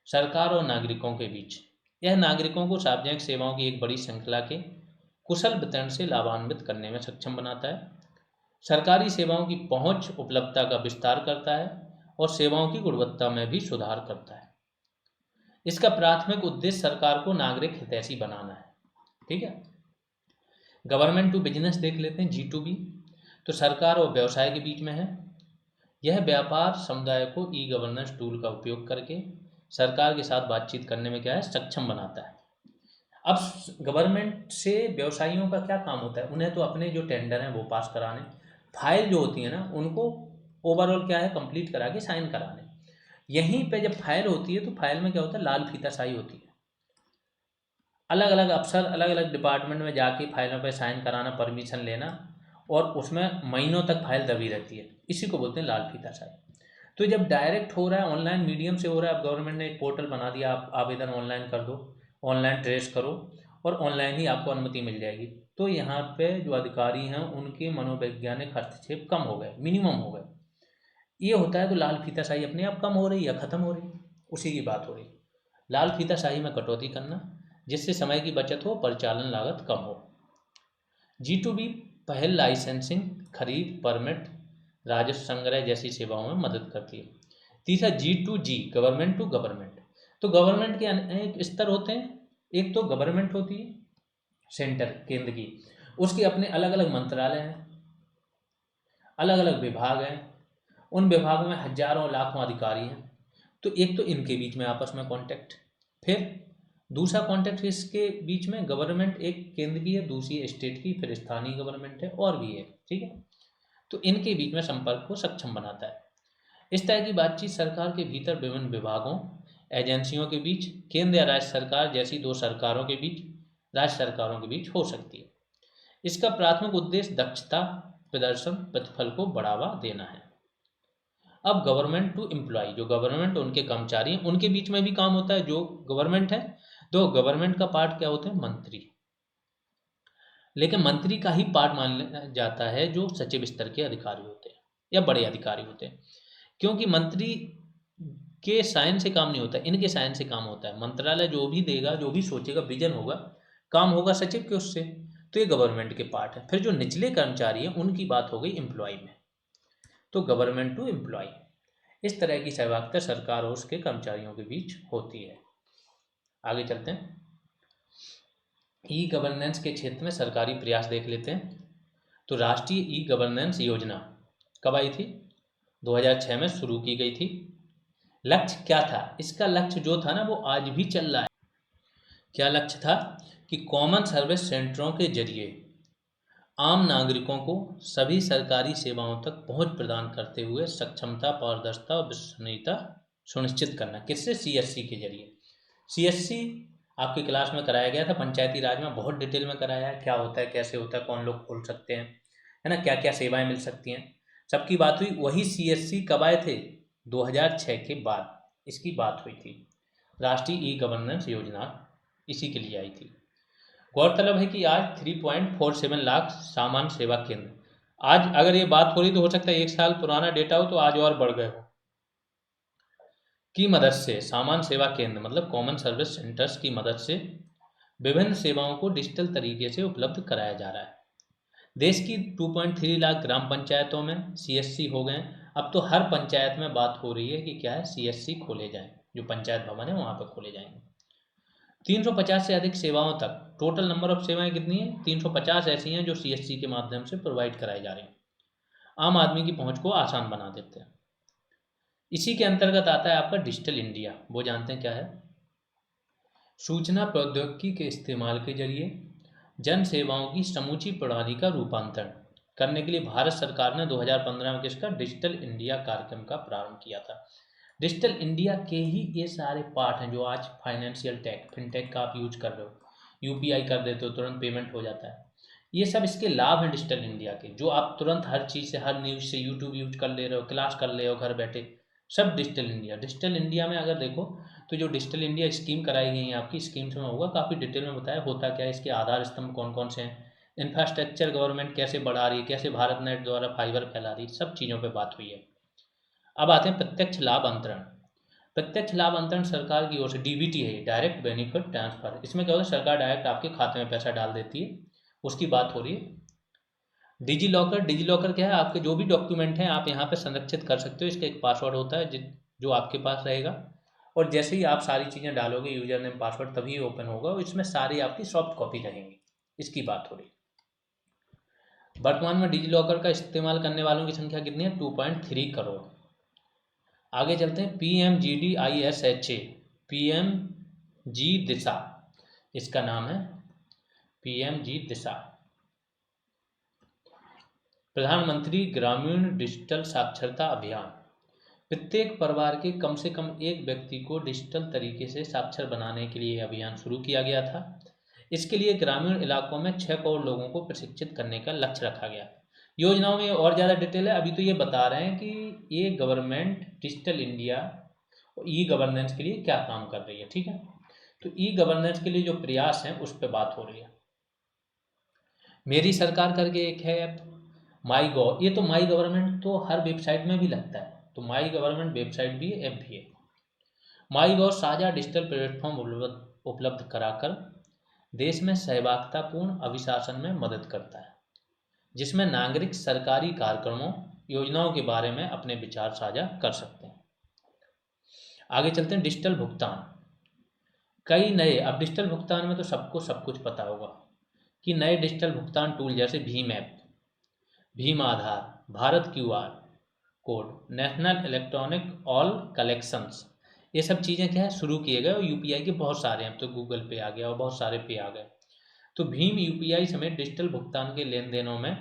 सरकार और नागरिकों के बीच। यह नागरिकों को सार्वजनिक सेवाओं की एक बड़ी श्रृंखला के कुशल वितरण से लाभान्वित करने में सक्षम बनाता है, सरकारी सेवाओं की पहुंच, उपलब्धता का विस्तार करता है, और सेवाओं की गुणवत्ता में भी सुधार करता है। इसका प्राथमिक उद्देश्य सरकार को नागरिक हितैषी बनाना है, ठीक है। गवर्नमेंट टू बिजनेस देख लेते हैं, G2B, तो सरकार और व्यवसाय के बीच में है। यह व्यापार समुदाय को ई गवर्नेंस टूल का उपयोग करके सरकार के साथ बातचीत करने में क्या है? सक्षम बनाता है। अब गवर्नमेंट से व्यवसायियों का क्या काम होता है? उन्हें तो अपने जो टेंडर हैं वो पास कराने, फाइल जो होती है ना उनको ओवरऑल क्या है? कंप्लीट करा के साइन कराने। यहीं पे जब फाइल होती है तो फाइल में क्या होता है? लाल फीताशाही होती है। अलग अलग अफसर अलग अलग डिपार्टमेंट में जाके फाइलों पे साइन कराना, परमिशन लेना, और उसमें महीनों तक फाइल दबी रहती है, इसी को बोलते हैं लाल फीताशाही। तो जब डायरेक्ट हो रहा है, ऑनलाइन मीडियम से हो रहा है, अब गवर्नमेंट ने एक पोर्टल बना दिया, आप आवेदन ऑनलाइन कर दो, ऑनलाइन ट्रेस करो, और ऑनलाइन ही आपको अनुमति मिल जाएगी। तो यहाँ पे जो अधिकारी हैं उनके मनोवैज्ञानिक हस्तक्षेप कम हो गए, मिनिमम हो गए। ये होता है तो लाल फीताशाही अपने आप कम हो रही है, ख़त्म हो रही है, उसी की बात हो रही है। लाल फीताशाही में कटौती करना, जिससे समय की बचत हो, परिचालन लागत कम हो। G2B पहल लाइसेंसिंग, खरीद, परमिट, राजस्व संग्रह जैसी सेवाओं में मदद करती है। तीसरा G2G, गवर्नमेंट टू गवर्नमेंट। तो गवर्नमेंट के अनेक स्तर होते हैं। एक तो गवर्नमेंट होती है सेंटर, केंद्र की, उसके अपने अलग अलग मंत्रालय हैं, अलग अलग विभाग हैं, उन विभागों में हजारों लाखों अधिकारी हैं। तो एक तो इनके बीच में आपस में कांटेक्ट। फिर दूसरा कांटेक्ट इसके बीच में गवर्नमेंट एक केंद्र की है, दूसरी स्टेट की, फिर स्थानीय गवर्नमेंट है और भी है, ठीक है। तो इनके बीच में संपर्क को सक्षम बनाता है। इस तरह की बातचीत सरकार के भीतर विभिन्न विभागों, एजेंसियों के बीच, केंद्र या राज्य सरकार जैसी दो सरकारों के बीच, राज्य सरकारों के बीच हो सकती है। इसका प्राथमिक उद्देश्य दक्षता, प्रदर्शन, प्रतिफल को बढ़ावा देना है। अब गवर्नमेंट टू एम्प्लॉय, जो गवर्नमेंट उनके कर्मचारी हैं उनके बीच में भी काम होता है। जो गवर्नमेंट है, तो गवर्नमेंट का पार्ट क्या होते हैं, मंत्री। लेकिन मंत्री का ही पार्ट माना जाता है जो सचिव स्तर के अधिकारी होते हैं या बड़े अधिकारी होते हैं, क्योंकि मंत्री के साइन से काम नहीं होता, इनके साइन से काम होता है। मंत्रालय जो भी देगा, जो भी सोचेगा, विजन होगा, काम होगा सचिव के उससे। तो ये गवर्नमेंट के पार्ट है। फिर जो निचले कर्मचारी हैं उनकी बात हो गई एम्प्लॉय में। तो गवर्नमेंट टू एम्प्लॉय, इस तरह की सहभागिता सरकार और उसके कर्मचारियों के बीच होती है। आगे चलते हैं। ई गवर्नेंस के क्षेत्र में सरकारी प्रयास देख लेते हैं। तो राष्ट्रीय ई गवर्नेंस योजना कब आई थी? 2006 में शुरू की गई थी। लक्ष्य क्या था? इसका लक्ष्य जो था ना, वो आज भी चल रहा है। क्या लक्ष्य था? कि कॉमन सर्विस सेंटरों के जरिए आम नागरिकों को सभी सरकारी सेवाओं तक पहुंच प्रदान करते हुए सक्षमता, पारदर्शिता और विश्वसनीयता सुनिश्चित करना। किससे? CSC के जरिए। CSC आपकी क्लास में कराया गया था, पंचायती राज में बहुत डिटेल में कराया है, क्या होता है, कैसे होता है, कौन लोग खोल सकते हैं, है ना, क्या क्या सेवाएं मिल सकती हैं, सबकी बात हुई। वही CSC कब आए थे? 2006 के बाद इसकी बात हुई थी। राष्ट्रीय ई गवर्नेंस योजना इसी के लिए आई थी। गौरतलब है कि आज 3.47 लाख सामान्य सेवा केंद्र, आज अगर ये बात हो रही तो हो सकता है 1 साल पुराना डेटा हो, तो आज और बढ़ गए हो, की मदद से सामान्य सेवा केंद्र मतलब कॉमन सर्विस सेंटर्स की मदद से विभिन्न सेवाओं को डिजिटल तरीके से उपलब्ध कराया जा रहा है। देश की 2.3 लाख ग्राम पंचायतों में CSC हो गए। अब तो हर पंचायत में बात हो रही है कि क्या है, CSC खोले जाएं, जो पंचायत भवन है वहाँ पर खोले जाएंगे। 350 से अधिक सेवाओं तक, टोटल नंबर ऑफ सेवाएं कितनी है? 350 ऐसी हैं जो CSC के माध्यम से प्रोवाइड कराई जा रही हैं, आम आदमी की पहुंच को आसान बना देते हैं। इसी के अंतर्गत आता है आपका डिजिटल इंडिया। वो जानते हैं क्या है? सूचना प्रौद्योगिकी के इस्तेमाल के जरिए जन सेवाओं की समूची प्रणाली का रूपांतरण करने के लिए भारत सरकार ने 2015 में किसका डिजिटल इंडिया कार्यक्रम का प्रारंभ किया था। डिजिटल इंडिया के ही ये सारे पार्ट हैं जो आज फाइनेंशियल टेक, फिनटेक का आप यूज कर रहे हो, UPI कर देते हो, तुरंत पेमेंट हो जाता है। ये सब इसके लाभ हैं डिजिटल इंडिया के, जो आप तुरंत हर चीज़ से, हर न्यूज़ से यूट्यूब यूज कर ले रहे हो, क्लास कर ले हो घर बैठे, सब डिजिटल इंडिया। डिजिटल इंडिया में अगर देखो तो जो डिजिटल इंडिया स्कीम कराई गई है आपकी, स्कीम्स में होगा काफ़ी डिटेल में बताया होता क्या है, इसके आधार स्तंभ कौन कौन से हैं, इंफ्रास्ट्रक्चर गवर्नमेंट कैसे बढ़ा रही है, कैसे भारत नेट द्वारा फाइबर फैला रही है, सब चीज़ों पर बात हुई है। अब आते हैं प्रत्यक्ष लाभ अंतरण। प्रत्यक्ष लाभ अंतरण सरकार की ओर से DBT है, डायरेक्ट बेनिफिट ट्रांसफर। इसमें क्या होता है, सरकार डायरेक्ट आपके खाते में पैसा डाल देती है, उसकी बात हो रही है। डिजी लॉकर, डिजी लॉकर क्या है, आपके जो भी डॉक्यूमेंट हैं आप यहाँ पे संरक्षित कर सकते हो। इसका एक पासवर्ड होता है जो आपके पास रहेगा, और जैसे ही आप सारी चीज़ें डालोगे, यूजर नेम पासवर्ड, तभी ओपन होगा, और इसमें सारी आपकी सॉफ्ट कॉपी रहेंगी। इसकी बात हो रही है। वर्तमान में डिजी लॉकर का इस्तेमाल करने वालों की संख्या कितनी है? 2.3 करोड़। आगे चलते हैं। PMGDISHA, PMG दिशा, इसका नाम है PMG दिशा, प्रधानमंत्री ग्रामीण डिजिटल साक्षरता अभियान। प्रत्येक परिवार के कम से कम एक व्यक्ति को डिजिटल तरीके से साक्षर बनाने के लिए अभियान शुरू किया गया था। इसके लिए ग्रामीण इलाकों में 6 करोड़ लोगों को प्रशिक्षित करने का लक्ष्य रखा गया। योजनाओं में और ज़्यादा डिटेल है, अभी तो ये बता रहे हैं कि ये गवर्नमेंट डिजिटल इंडिया और ई गवर्नेंस के लिए क्या काम कर रही है, ठीक है। तो ई गवर्नेंस के लिए जो प्रयास हैं उस पर बात हो रही है। मेरी सरकार करके एक है ऐप, माई गॉव, ये तो माई गवर्नमेंट तो हर वेबसाइट में भी लगता है, तो माई गवर्नमेंट वेबसाइट भी है, ऐप भी है। माई गॉव साझा डिजिटल प्लेटफॉर्म उपलब्ध कराकर देश में सहभागितापूर्ण अभिशासन में मदद करता है। जिसमें नागरिक सरकारी कार्यक्रमों योजनाओं के बारे में अपने विचार साझा कर सकते हैं। आगे चलते हैं डिजिटल भुगतान। कई नए, अब डिजिटल भुगतान में तो सबको सब कुछ पता होगा कि नए डिजिटल भुगतान टूल जैसे भीम ऐप, भीम आधार, Bharat QR code, national electronic all collections, ये सब चीज़ें क्या है शुरू किए गए और यूपीआई के बहुत सारे हैं। अब तो गूगल पे आ गया और बहुत सारे पे आ गए। तो भीम यूपीआई समेत डिजिटल भुगतान के लेन देनों में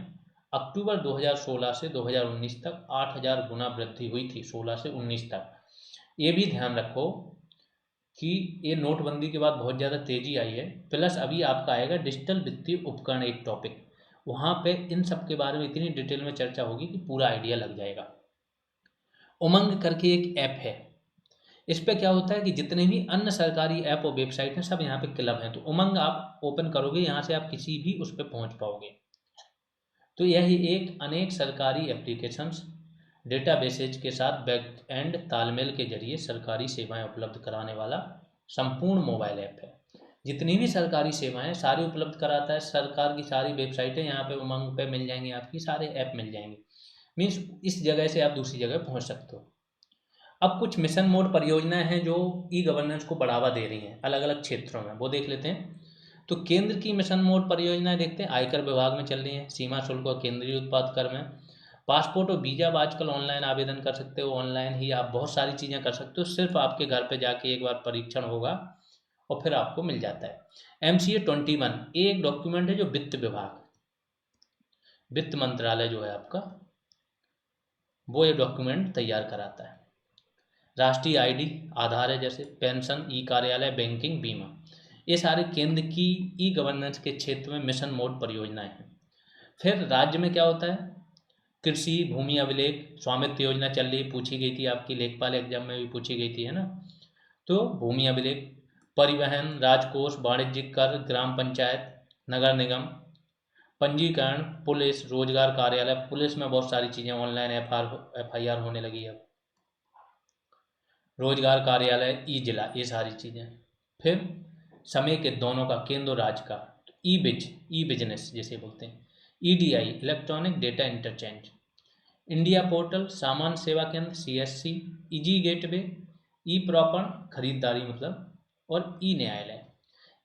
अक्टूबर 2016 से 2019 तक 8,000 गुना वृद्धि हुई थी। 16 से 19 तक। ये भी ध्यान रखो कि ये नोटबंदी के बाद बहुत ज़्यादा तेज़ी आई है। प्लस अभी आपका आएगा डिजिटल वित्तीय उपकरण एक टॉपिक, वहाँ पे इन सब के बारे में इतनी डिटेल में चर्चा होगी कि पूरा आइडिया लग जाएगा। उमंग करके एक ऐप है, इस पे क्या होता है कि जितने भी अन्य सरकारी ऐप और वेबसाइट हैं सब यहाँ पे क्लब हैं। तो उमंग आप ओपन करोगे, यहाँ से आप किसी भी उस पर पहुँच पाओगे। तो यही एक अनेक सरकारी एप्लीकेशंस डेटाबेसेज के साथ बैक एंड तालमेल के जरिए सरकारी सेवाएं उपलब्ध कराने वाला संपूर्ण मोबाइल ऐप है। जितनी भी सरकारी सेवाएं सारी उपलब्ध कराता है। सरकार की सारी वेबसाइटें यहाँ पे उमंग पे मिल जाएंगी, आपकी सारे ऐप मिल जाएंगे। मीन्स इस जगह से आप दूसरी जगह पहुँच सकते हो। अब कुछ मिशन मोड परियोजनाएं हैं जो ई गवर्नेंस को बढ़ावा दे रही हैं अलग अलग क्षेत्रों में, वो देख लेते हैं। तो केंद्र की मिशन मोड परियोजनाएं देखते हैं। आयकर विभाग में चल रही हैं, सीमा शुल्क और केंद्रीय उत्पाद कर में। पासपोर्ट और वीज़ा अब आजकल ऑनलाइन आवेदन कर सकते हो, ऑनलाइन ही आप बहुत सारी चीज़ें कर सकते हो। सिर्फ आपके घर पे जाके एक बार परीक्षण होगा और फिर आपको मिल जाता है। MCA 21 ये एक डॉक्यूमेंट है जो वित्त विभाग, वित्त मंत्रालय जो है आपका, वो ये डॉक्यूमेंट तैयार कराता है। राष्ट्रीय आईडी आधार है, जैसे पेंशन, ई कार्यालय, बैंकिंग, बीमा, ये सारे केंद्र की ई गवर्नेंस के क्षेत्र में मिशन मोड परियोजनाएं हैं। फिर राज्य में क्या होता है, कृषि, भूमि अभिलेख, स्वामित्व योजना चल रही, पूछी गई थी आपकी लेखपाल एग्जाम में भी पूछी गई थी, है ना। तो भूमि अभिलेख, परिवहन, राजकोष, वाणिज्यिक कर, ग्राम पंचायत, नगर निगम, पंजीकरण, पुलिस, रोजगार कार्यालय, पुलिस में बहुत सारी चीज़ें ऑनलाइन FIR होने लगी है। रोजगार कार्यालय, ई जिला, ये सारी चीज़ें। फिर समय के दोनों का, केंद्र और राज्य का, ई बिजनेस जिसे बोलते हैं, EDI electronic data interchange, India portal, सामान सेवा केंद्र, CSC, इजी गेटवे, ई प्रॉपण खरीदारी मतलब, और ई न्यायालय,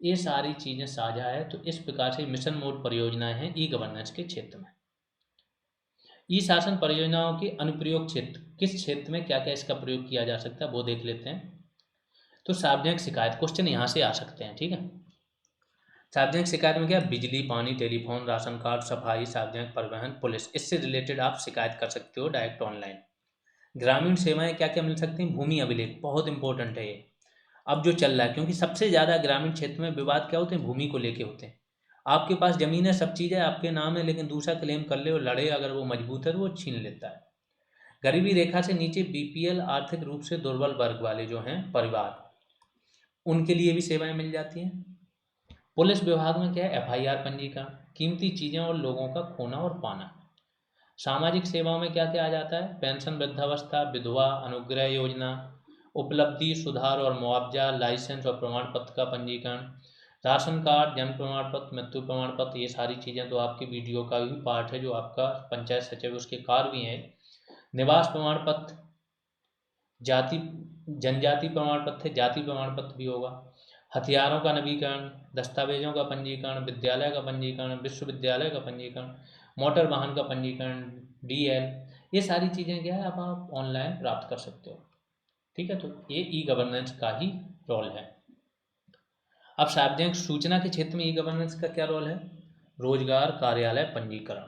ये सारी चीज़ें साझा है। तो इस प्रकार से मिशन मोड परियोजनाएं हैं ई गवर्नेंस के क्षेत्र में। ई शासन परियोजनाओं के अनुप्रयोग क्षेत्र, किस क्षेत्र में क्या क्या इसका प्रयोग किया जा सकता है वो देख लेते हैं। तो सार्वजनिक शिकायत, क्वेश्चन यहाँ से आ सकते हैं, ठीक है। सार्वजनिक शिकायत में क्या, बिजली, पानी, टेलीफोन, राशन कार्ड, सफाई, सार्वजनिक परिवहन, पुलिस, इससे रिलेटेड आप शिकायत कर सकते हो डायरेक्ट ऑनलाइन। ग्रामीण सेवाएं क्या क्या मिल सकती हैं, भूमि अभिलेख, बहुत इंपॉर्टेंट है ये अब जो चल रहा है, क्योंकि सबसे ज़्यादा ग्रामीण क्षेत्र में विवाद क्या होते हैं, भूमि को लेके होते हैं। आपके पास जमीन है, सब चीज़ है, आपके नाम है, लेकिन दूसरा क्लेम कर ले और लड़े, अगर वो मजबूत है तो वो छीन लेता है। गरीबी रेखा से नीचे BPL आर्थिक रूप से दुर्बल वर्ग वाले जो हैं परिवार, उनके लिए भी सेवाएं मिल जाती हैं। पुलिस विभाग में क्या है, FIR पंजीकरण, कीमती चीज़ें और लोगों का खोना और पाना। सामाजिक सेवाओं में क्या क्या आ जाता है, पेंशन, वृद्धावस्था, विधवा अनुग्रह योजना, उपलब्धि सुधार और मुआवजा, लाइसेंस और प्रमाण पत्र का पंजीकरण, राशन कार्ड, जन्म प्रमाण पत्र, मृत्यु प्रमाण पत्र, ये सारी चीज़ें तो आपकी वीडियो का भी पार्ट है जो आपका पंचायत सचिव उसके कार्य भी हैं। निवास प्रमाण पत्र, जाति जनजाति प्रमाण पत्र है, जाति प्रमाण पत्र भी होगा। हथियारों का नवीकरण, दस्तावेजों का पंजीकरण, विद्यालय का पंजीकरण, विश्वविद्यालय का पंजीकरण, मोटर वाहन का पंजीकरण, DL, ये सारी चीज़ें क्या है आप ऑनलाइन प्राप्त कर सकते हो, ठीक है। तो ये ई गवर्नेंस का ही रोल है। अब सार्वजनिक सूचना के क्षेत्र में ई गवर्नेंस का क्या रोल है, रोजगार कार्यालय पंजीकरण,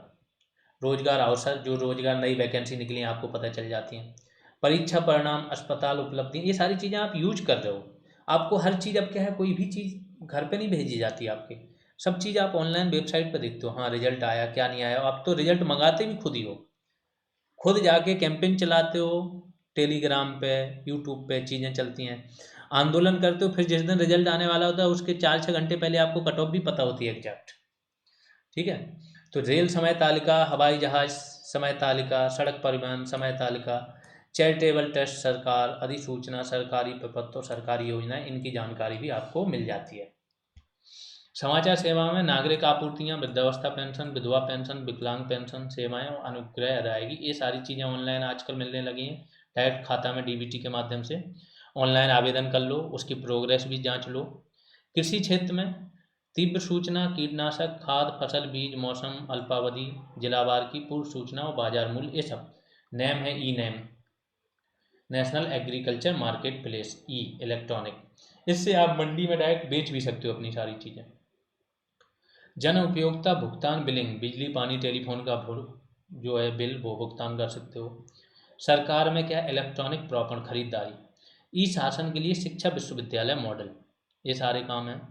रोजगार अवसर, जो रोजगार नई वैकेंसी निकली हैं आपको पता चल जाती हैं। परीक्षा परिणाम, अस्पताल उपलब्धि, ये सारी चीज़ें आप यूज कर रहे हो। आपको हर चीज़ अब क्या है, कोई भी चीज़ घर पे नहीं भेजी जाती आपके, सब चीज़ आप ऑनलाइन वेबसाइट पर देखते हो। हाँ, रिजल्ट आया, क्या नहीं आया, आप तो रिजल्ट मंगाते भी खुद ही हो, खुद जाके कैंपेन चलाते हो, टेलीग्राम पे, यूट्यूब पे चीज़ें चलती हैं, आंदोलन करते हो। फिर जिस दिन रिजल्ट आने वाला होता है उसके 4-6 घंटे पहले आपको कट ऑफ भी पता होती है एग्जैक्ट, ठीक है। तो रेल समय तालिका, हवाई जहाज समय तालिका, सड़क परिवहन समय तालिका, चैरिटेबल ट्रस्ट, सरकार अधिसूचना, सरकारी प्रपत्र और सरकारी योजनाएं, इनकी जानकारी भी आपको मिल जाती है। समाचार सेवा में नागरिक आपूर्तियाँ, वृद्धावस्था पेंशन, विधवा पेंशन, विकलांग पेंशन सेवाएं और अनुग्रह अदायगी, ये सारी चीज़ें ऑनलाइन आजकल मिलने लगी हैं। डायरेक्ट खाता में डीबीटी के माध्यम से ऑनलाइन आवेदन कर लो, उसकी प्रोग्रेस भी जांच लो। कृषि क्षेत्र में तीव्र सूचना, कीटनाशक, खाद, फसल बीज, मौसम, अल्पावधि, जिलावार की पूर्व सूचना और बाजार मूल्य, ये सब नेम है। E name, national agriculture market place, e electronic, इससे आप मंडी में डायरेक्ट बेच भी सकते हो अपनी सारी चीज़ें। जन उपयोगिता भुगतान बिलिंग, बिजली पानी टेलीफोन का जो है बिल वो भुगतान कर सकते हो। सरकार में क्या, इलेक्ट्रॉनिक प्रॉपर्टी खरीदारी, ई शासन के लिए शिक्षा विश्वविद्यालय मॉडल, ये सारे काम हैं।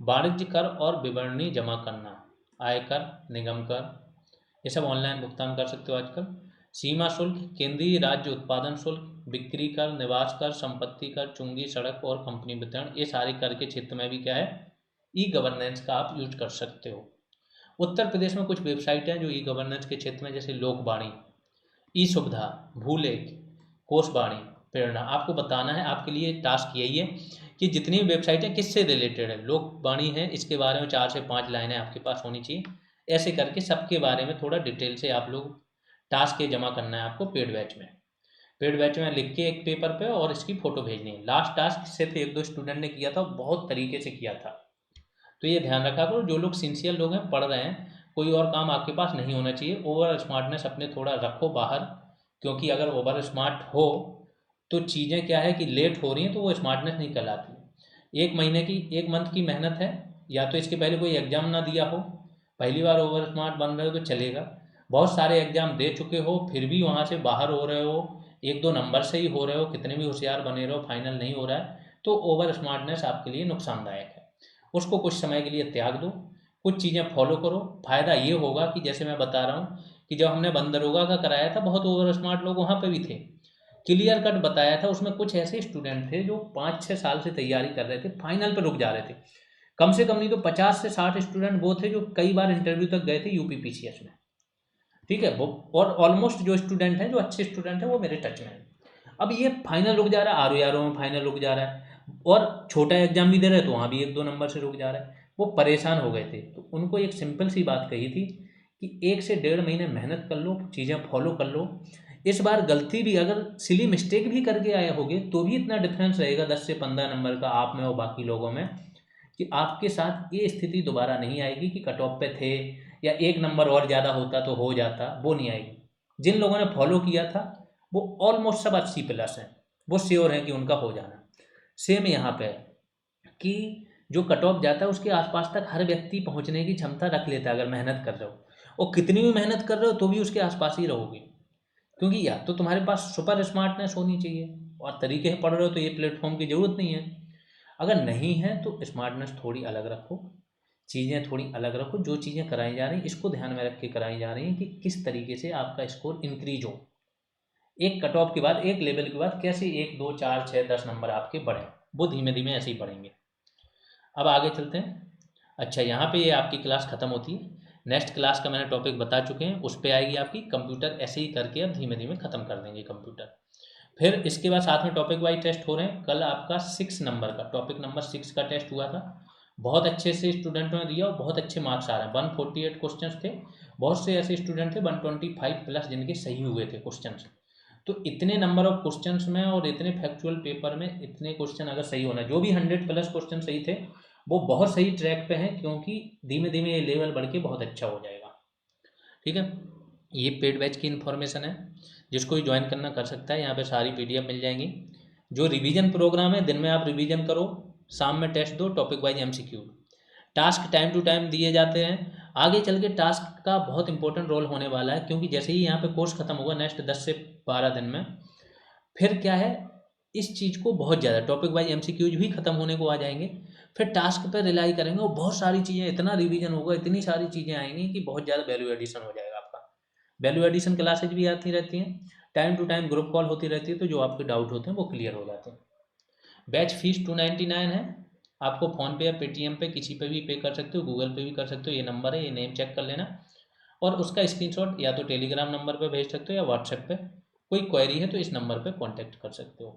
वाणिज्य कर और विवरणी जमा करना, आयकर, निगम कर, ये सब ऑनलाइन भुगतान कर सकते हो आजकल। सीमा शुल्क, केंद्रीय राज्य उत्पादन शुल्क, बिक्री कर, निवास कर, संपत्ति कर, चुंगी, सड़क और कंपनी वितरण, ये सारे कर के क्षेत्र में भी क्या है, ई गवर्नेंस का आप यूज कर सकते हो। उत्तर प्रदेश में कुछ वेबसाइट हैं जो ई गवर्नेंस के क्षेत्र में, जैसे लोकवाणी, ई सुविधा, भूलेख, कोषवाणी, प्रेरणा। आपको बताना है, आपके लिए टास्क यही है कि जितनी भी वेबसाइट है किससे रिलेटेड है। लोकवाणी है, इसके बारे में 4 से 5 लाइनें आपके पास होनी चाहिए। ऐसे करके सबके बारे में थोड़ा डिटेल से आप लोग टास्क ये जमा करना है आपको पेड बैच में। पेड बैच में लिख के एक पेपर पे और इसकी फ़ोटो भेजनी है। लास्ट टास्क सिर्फ 1-2 स्टूडेंट ने किया था, बहुत तरीके से किया था। तो ये ध्यान रखा करो, जो लोग सिंसियर लोग हैं, पढ़ रहे हैं, कोई और काम आपके पास नहीं होना चाहिए। ओवर स्मार्टनेस अपने थोड़ा रखो बाहर, क्योंकि अगर ओवर स्मार्ट हो तो चीज़ें क्या है कि लेट हो रही हैं तो वो स्मार्टनेस नहीं कहलाती। 1 मंथ की मेहनत है, या तो इसके पहले कोई एग्ज़ाम ना दिया हो, पहली बार ओवर स्मार्ट बन रहे हो तो चलेगा। बहुत सारे एग्ज़ाम दे चुके हो फिर भी वहाँ से बाहर हो रहे हो, 1-2 नंबर से ही हो रहे हो, कितने भी होशियार बने रहो फाइनल नहीं हो रहा है, तो ओवर स्मार्टनेस आपके लिए नुकसानदायक है। उसको कुछ समय के लिए त्याग दो, कुछ चीज़ें फॉलो करो। फ़ायदा ये होगा कि जैसे मैं बता रहा हूँ कि जब हमने बंदरोगा का कराया था, बहुत ओवर स्मार्ट लोग वहाँ पे भी थे, क्लियर कट बताया था। उसमें कुछ ऐसे स्टूडेंट थे जो 5-6 साल से तैयारी कर रहे थे, फाइनल पे रुक जा रहे थे। कम से कम नहीं तो 50 से 60 स्टूडेंट वो थे जो कई बार इंटरव्यू तक गए थे यूपीपीसीएस में, ठीक है वो। और ऑलमोस्ट जो स्टूडेंट हैं, जो अच्छे स्टूडेंट हैं, वो मेरे टच में हैं। अब ये फाइनल रुक जा रहा है, आर में फाइनल रुक जा रहा है, और छोटा एग्जाम भी दे रहे हैं तो वहाँ भी 1-2 नंबर से रुक जा रहा है। वो परेशान हो गए थे, तो उनको एक सिंपल सी बात कही थी कि 1 से 1.5 महीने मेहनत कर लो, चीज़ें फॉलो कर लो। इस बार गलती भी, अगर सिली मिस्टेक भी करके आए होगे तो भी इतना डिफरेंस रहेगा 10 से 15 नंबर का आप में और बाकी लोगों में, कि आपके साथ ये स्थिति दोबारा नहीं आएगी कि कट ऑफ पे थे या 1 नंबर और ज़्यादा होता तो हो जाता, वो नहीं आएगी। जिन लोगों ने फॉलो किया था वो ऑलमोस्ट सब 80+ हैं, वो श्योर हैं कि उनका हो जाना। सेम यहाँ पे है कि जो कट ऑफ जाता है उसके आसपास तक हर व्यक्ति पहुँचने की क्षमता रख लेता है अगर मेहनत कर रहे हो, और कितनी भी मेहनत कर रहे हो तो भी उसके आसपास ही रहोगे। क्योंकि या तो तुम्हारे पास सुपर स्मार्टनेस होनी चाहिए और तरीके से पढ़ रहे हो तो ये प्लेटफॉर्म की ज़रूरत नहीं है। अगर नहीं है तो स्मार्टनेस थोड़ी अलग रखो, चीज़ें थोड़ी अलग रखो। जो चीज़ें कराई जा रही हैं इसको ध्यान में रख के कराई जा रही हैं कि किस तरीके से आपका स्कोर इंक्रीज हो। एक कट ऑफ के बाद, एक लेवल के बाद कैसे 1, 2, 4, 6, 10 नंबर आपके बढ़ें, वो धीमे धीमे ऐसे ही बढ़ेंगे। अब आगे चलते हैं। अच्छा, यहाँ पे ये आपकी क्लास ख़त्म होती है। नेक्स्ट क्लास का मैंने टॉपिक बता चुके हैं, उस पर आएगी आपकी कंप्यूटर। ऐसे ही करके अब धीमे धीमे ख़त्म कर देंगे कंप्यूटर। फिर इसके बाद साथ में टॉपिक वाइज टेस्ट हो रहे हैं। कल आपका 6 नंबर का, टॉपिक नंबर 6 का टेस्ट हुआ था। बहुत अच्छे से स्टूडेंटों ने दिया और बहुत अच्छे मार्क्स आ रहे हैं। 148 क्वेश्चन थे। बहुत से ऐसे स्टूडेंट थे 125+ जिनके सही हुए थे क्वेश्चन। तो इतने नंबर ऑफ क्वेश्चंस में और इतने फैक्चुअल पेपर में इतने क्वेश्चन अगर सही होना, जो भी 100+ क्वेश्चन सही थे वो बहुत सही ट्रैक पे हैं, क्योंकि धीमे धीमे ये लेवल बढ़ के बहुत अच्छा हो जाएगा। ठीक है, ये पेड बैच की इन्फॉर्मेशन है, जिसको भी ज्वाइन करना कर सकता है। यहाँ पे सारी PDF मिल जाएंगी। जो रिवीजन प्रोग्राम है, दिन में आप रिवीजन करो, शाम में टेस्ट दो, topic wise MCQ। Task time to time दिए जाते हैं। आगे चल के टास्क का बहुत इंपॉर्टेंट रोल होने वाला है, क्योंकि जैसे ही यहाँ पे कोर्स खत्म होगा नेक्स्ट 10 से 12 दिन में, फिर क्या है, इस चीज़ को बहुत ज़्यादा टॉपिक वाइज MCQs भी खत्म होने को आ जाएंगे। फिर टास्क पर रिलाई करेंगे और बहुत सारी चीज़ें, इतना रिवीजन होगा, इतनी सारी चीज़ें आएंगी कि बहुत ज़्यादा वैल्यू एडिशन हो जाएगा आपका। वैल्यू एडिशन क्लासेज भी आती रहती हैं, time to time group call होती रहती है, तो जो आपके डाउट होते हैं वो क्लियर हो जाते हैं। बैच फीस 299 है। आपको फ़ोन पे या पेटीएम पे किसी पे भी पे कर सकते हो, गूगल पे भी कर सकते हो। ये नंबर है, ये नेम चेक कर लेना, और उसका स्क्रीनशॉट या तो टेलीग्राम नंबर पे भेज सकते हो या व्हाट्सएप पे। कोई क्वेरी है तो इस नंबर पे कांटेक्ट कर सकते हो।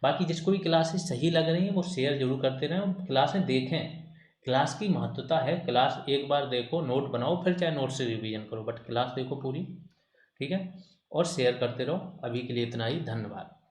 बाकी जिसको भी क्लासेस सही लग रही हैं वो शेयर जरूर करते रहें, क्लासें देखें, क्लास की महत्वता है, क्लास एक बार देखो, नोट बनाओ, फिर चाहे नोट से रिवीजन करो, बट क्लास देखो पूरी। ठीक है, और शेयर करते रहो। अभी के लिए इतना ही, धन्यवाद।